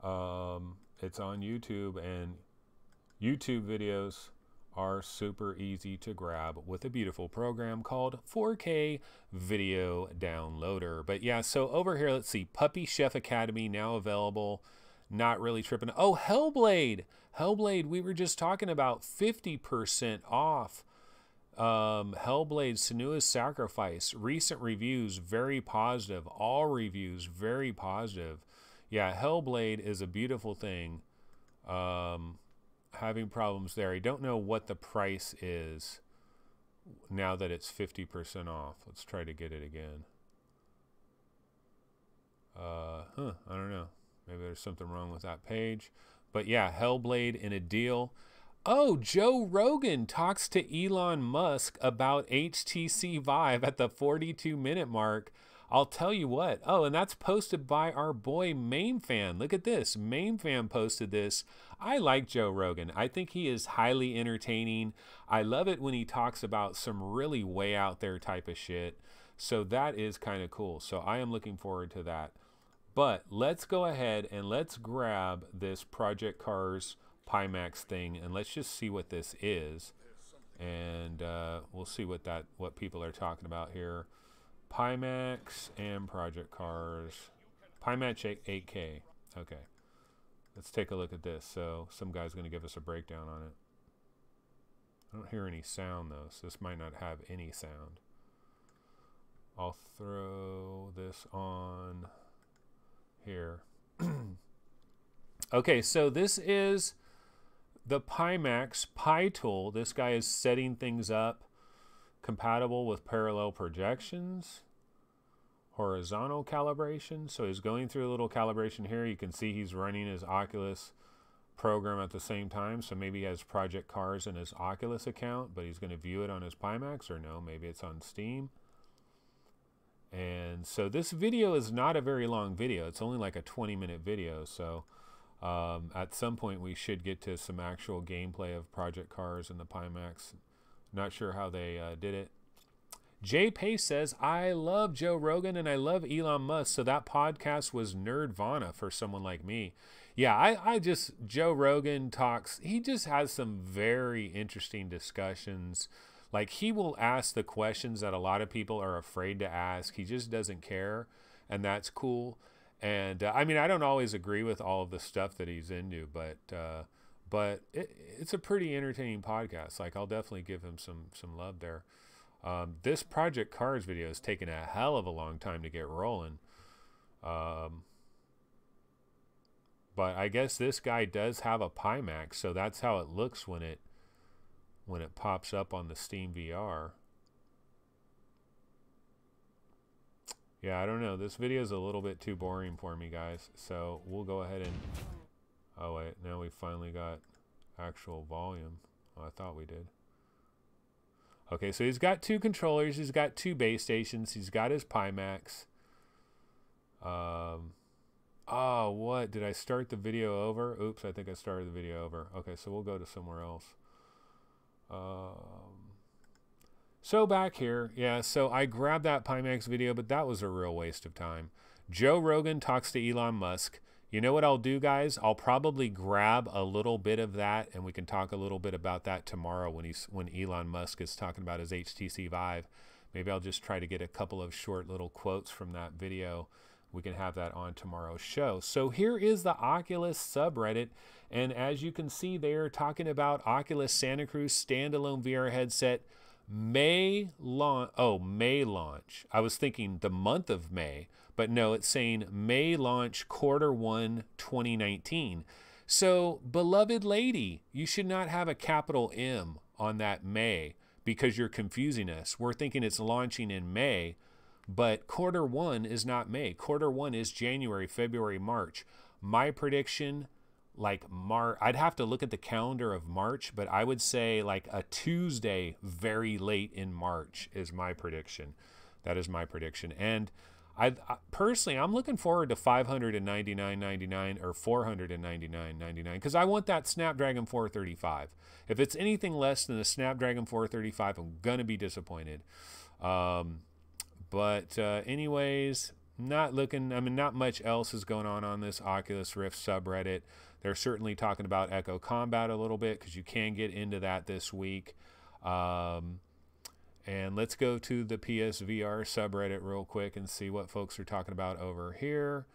[SPEAKER 1] It's on YouTube, and YouTube videos are super easy to grab with a beautiful program called 4K Video Downloader. But yeah, so over here, let's see, Puppy Chef Academy now available. Not really tripping. Oh, Hellblade. Hellblade, we were just talking about 50% off. Hellblade Senua's Sacrifice. Recent reviews, very positive. All reviews, very positive. Yeah, Hellblade is a beautiful thing. Having problems there. I don't know what the price is now that it's 50% off. Let's try to get it again. I don't know. Maybe there's something wrong with that page. But yeah, Hellblade in a deal. Oh, Joe Rogan talks to Elon Musk about HTC Vive at the 42-minute mark. I'll tell you what. Oh, and that's posted by our boy MameFan. Look at this. MameFan posted this. I like Joe Rogan. I think he is highly entertaining. I love it when he talks about some really way out there type of shit. So that is kind of cool. So I am looking forward to that. But let's go ahead and let's grab this Project Cars Pimax thing, and let's just see what this is, and we'll see what people are talking about here. Pimax and Project Cars. Pimax 8K. Okay, let's take a look at this. So some guy's going to give us a breakdown on it. I don't hear any sound though, so this might not have any sound. I'll throw this on here. Okay, so this is the Pimax Pi tool. This guy is setting things up compatible with parallel projections, horizontal calibration. So he's going through a little calibration here. You can see he's running his Oculus program at the same time. So maybe he has Project Cars in his Oculus account, but he's going to view it on his Pimax, or no, maybe it's on Steam. And so this video is not a very long video. It's only like a 20-minute video. So at some point we should get to some actual gameplay of Project Cars and the Pimax. Not sure how they did it. Jay Pace says, I love Joe Rogan and I love Elon Musk, so that podcast was nerdvana for someone like me. Yeah, I just, Joe Rogan talks, he just has some very interesting discussions. Like, he will ask the questions that a lot of people are afraid to ask. He just doesn't care, and that's cool. And I mean, I don't always agree with all of the stuff that he's into, but it's a pretty entertaining podcast. Like, I'll definitely give him some love there. This Project Cars video is taking a hell of a long time to get rolling. But I guess this guy does have a Pimax, so that's how it looks when it pops up on the Steam VR. Yeah, I don't know. This video is a little bit too boring for me, guys. So we'll go ahead and... Oh, wait. Now we finally got actual volume. Oh, I thought we did. Okay, so he's got two controllers. He's got two base stations. He's got his Pimax. Oh, what? Did I start the video over? Oops, I think I started the video over. Okay, so we'll go to somewhere else. So back here, yeah, so I grabbed that Pimax video, but that was a real waste of time. Joe Rogan talks to Elon Musk. You know what I'll do, guys? I'll probably grab a little bit of that, and we can talk a little bit about that tomorrow when Elon Musk is talking about his HTC Vive. Maybe I'll just try to get a couple of short little quotes from that video. We can have that on tomorrow's show. So here is the Oculus subreddit, and as you can see, they're talking about Oculus Santa Cruz standalone VR headset May launch. Oh, May launch. I was thinking the month of May, but no, it's saying May launch Q1 2019. So, beloved lady, you should not have a capital M on that May because you're confusing us. We're thinking it's launching in May, but Q1 is not May. Q1 is January, February, March. My prediction, like I'd have to look at the calendar of March, but I would say like a Tuesday very late in March is my prediction. That is my prediction. And I personally, I'm looking forward to $599.99 or $499.99 because I want that Snapdragon 435. If it's anything less than the Snapdragon 435, I'm going to be disappointed. Anyways, not much else is going on this Oculus Rift subreddit. They're certainly talking about Echo Combat a little bit because you can get into that this week. And let's go to the PSVR subreddit real quick and see what folks are talking about over here.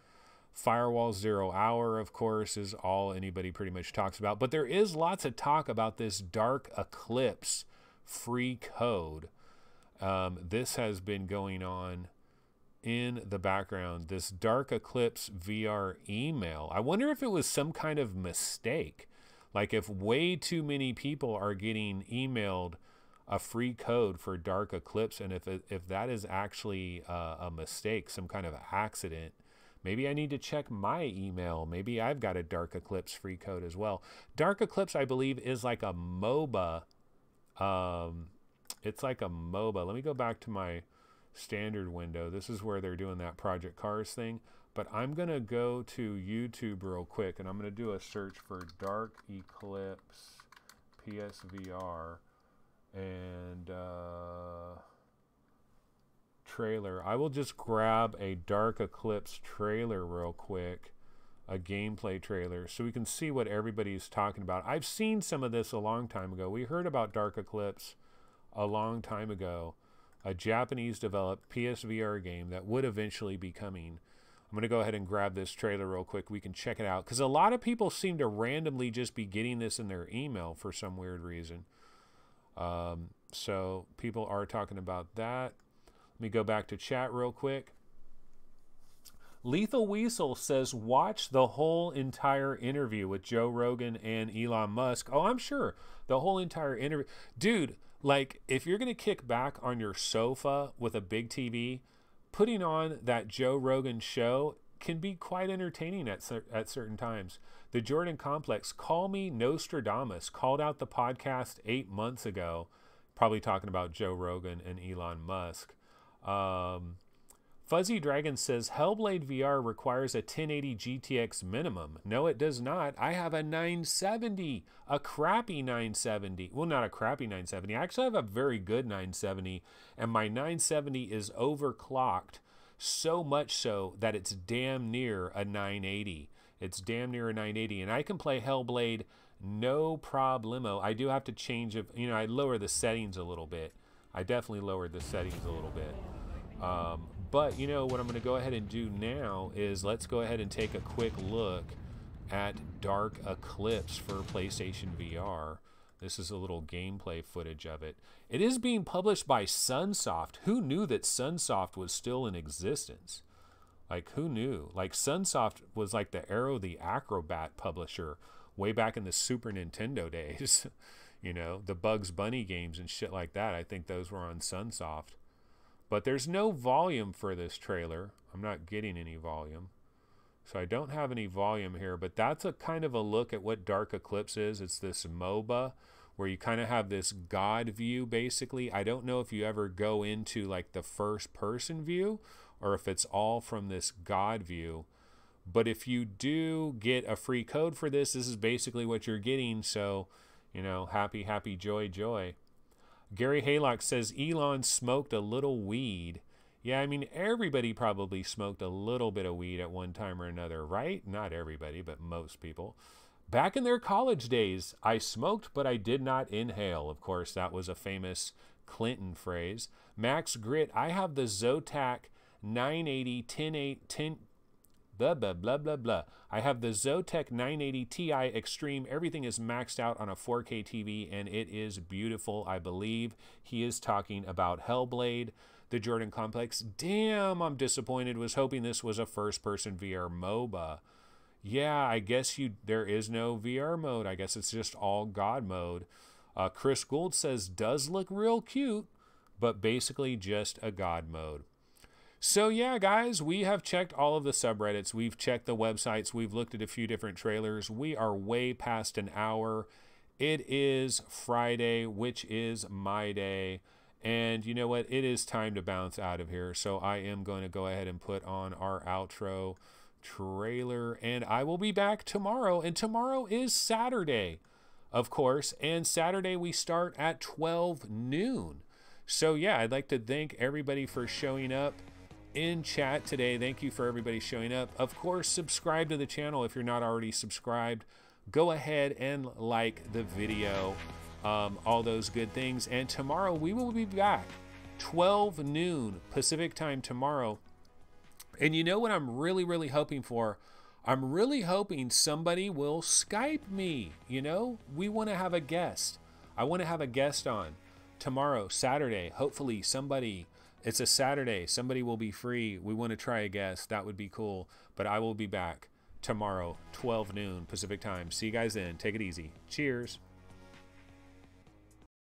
[SPEAKER 1] Firewall 0 Hour, of course, is all anybody pretty much talks about. But there is lots of talk about this Dark Eclipse free code. This has been going on in the background, this Dark Eclipse VR email. I wonder if it was some kind of mistake. Like if way too many people are getting emailed a free code for Dark Eclipse, and if that is actually a mistake, some kind of accident, Maybe I need to check my email. Maybe I've got a Dark Eclipse free code as well. Dark Eclipse, I believe, is like a MOBA. It's like a MOBA. Let me go back to my standard window. This is where they're doing that Project Cars thing. But I'm going to go to YouTube real quick, and I'm going to do a search for Dark Eclipse PSVR and trailer. I will just grab a Dark Eclipse trailer real quick, a gameplay trailer, so we can see what everybody's talking about. I've seen some of this a long time ago. We heard about Dark Eclipse a long time ago, a Japanese developed PSVR game that would eventually be coming. I'm going to go ahead and grab this trailer real quick. We can check it out, because a lot of people seem to randomly just be getting this in their email for some weird reason. So people are talking about that. Let me go back to chat real quick. Lethal Weasel says, watch the whole entire interview with Joe Rogan and Elon Musk. Oh, I'm sure. The whole entire interview. Dude, like, if you're going to kick back on your sofa with a big TV, putting on that Joe Rogan show can be quite entertaining at certain times. The Jordan Complex, Call Me Nostradamus, called out the podcast 8 months ago, probably talking about Joe Rogan and Elon Musk. Fuzzy Dragon says, Hellblade VR requires a 1080 GTX minimum. No, it does not. I have a 970, a crappy 970. Well, not a crappy 970. I actually have a very good 970, and my 970 is overclocked, so much so that it's damn near a 980. It's damn near a 980, and I can play Hellblade no problemo. I do have to change it. You know, I lower the settings a little bit. I definitely lowered the settings a little bit. But, you know, what I'm going to go ahead and do now is let's go ahead and take a quick look at Dark Eclipse for PlayStation VR. This is a little gameplay footage of it. It is being published by Sunsoft. Who knew that Sunsoft was still in existence? Like, who knew? Like, Sunsoft was like the Arrow the Acrobat publisher way back in the Super Nintendo days. You know, the Bugs Bunny games and shit like that. I think those were on Sunsoft. But there's no volume for this trailer. I'm not getting any volume. So I don't have any volume here, but that's a kind of a look at what Dark Eclipse is. It's this MOBA where you kind of have this God view, basically. I don't know if you ever go into like the first person view or if it's all from this God view. But if you do get a free code for this, this is basically what you're getting. So, you know, happy, happy, joy, joy. Gary Haylock says Elon smoked a little weed. Yeah, I mean, everybody probably smoked a little bit of weed at one time or another, right? Not everybody, but most people. Back in their college days, I smoked, but I did not inhale. Of course, that was a famous Clinton phrase. Max Grit, I have the Zotac 980 10 blah, blah, blah, blah, blah. I have the Zotac 980 Ti Extreme. Everything is maxed out on a 4K TV, and it is beautiful. I believe he is talking about Hellblade, the Jordan Complex. Damn, I'm disappointed. Was hoping this was a first-person VR MOBA. Yeah, I guess there is no VR mode. I guess it's just all God mode. Chris Gould says, does look real cute, but basically just a God mode. So yeah, guys, we have checked all of the subreddits. We've checked the websites. We've looked at a few different trailers. We are way past an hour. It is Friday, which is my day. And you know what? It is time to bounce out of here. So I am going to go ahead and put on our outro trailer. And I will be back tomorrow. And tomorrow is Saturday, of course. And Saturday we start at 12 noon. So yeah, I'd like to thank everybody for showing up in chat today. Thank you for everybody showing up. Of course, subscribe to the channel if you're not already subscribed. Go ahead and like the video, all those good things. And tomorrow we will be back 12 noon Pacific time tomorrow. And you know what I'm really hoping for? I'm really hoping somebody will Skype me. You know, we want to have a guest. I want to have a guest on tomorrow, Saturday. Hopefully somebody. It's a Saturday. Somebody will be free. We want to try a guest. That would be cool. But I will be back tomorrow, 12 noon Pacific time. See you guys then. Take it easy. Cheers.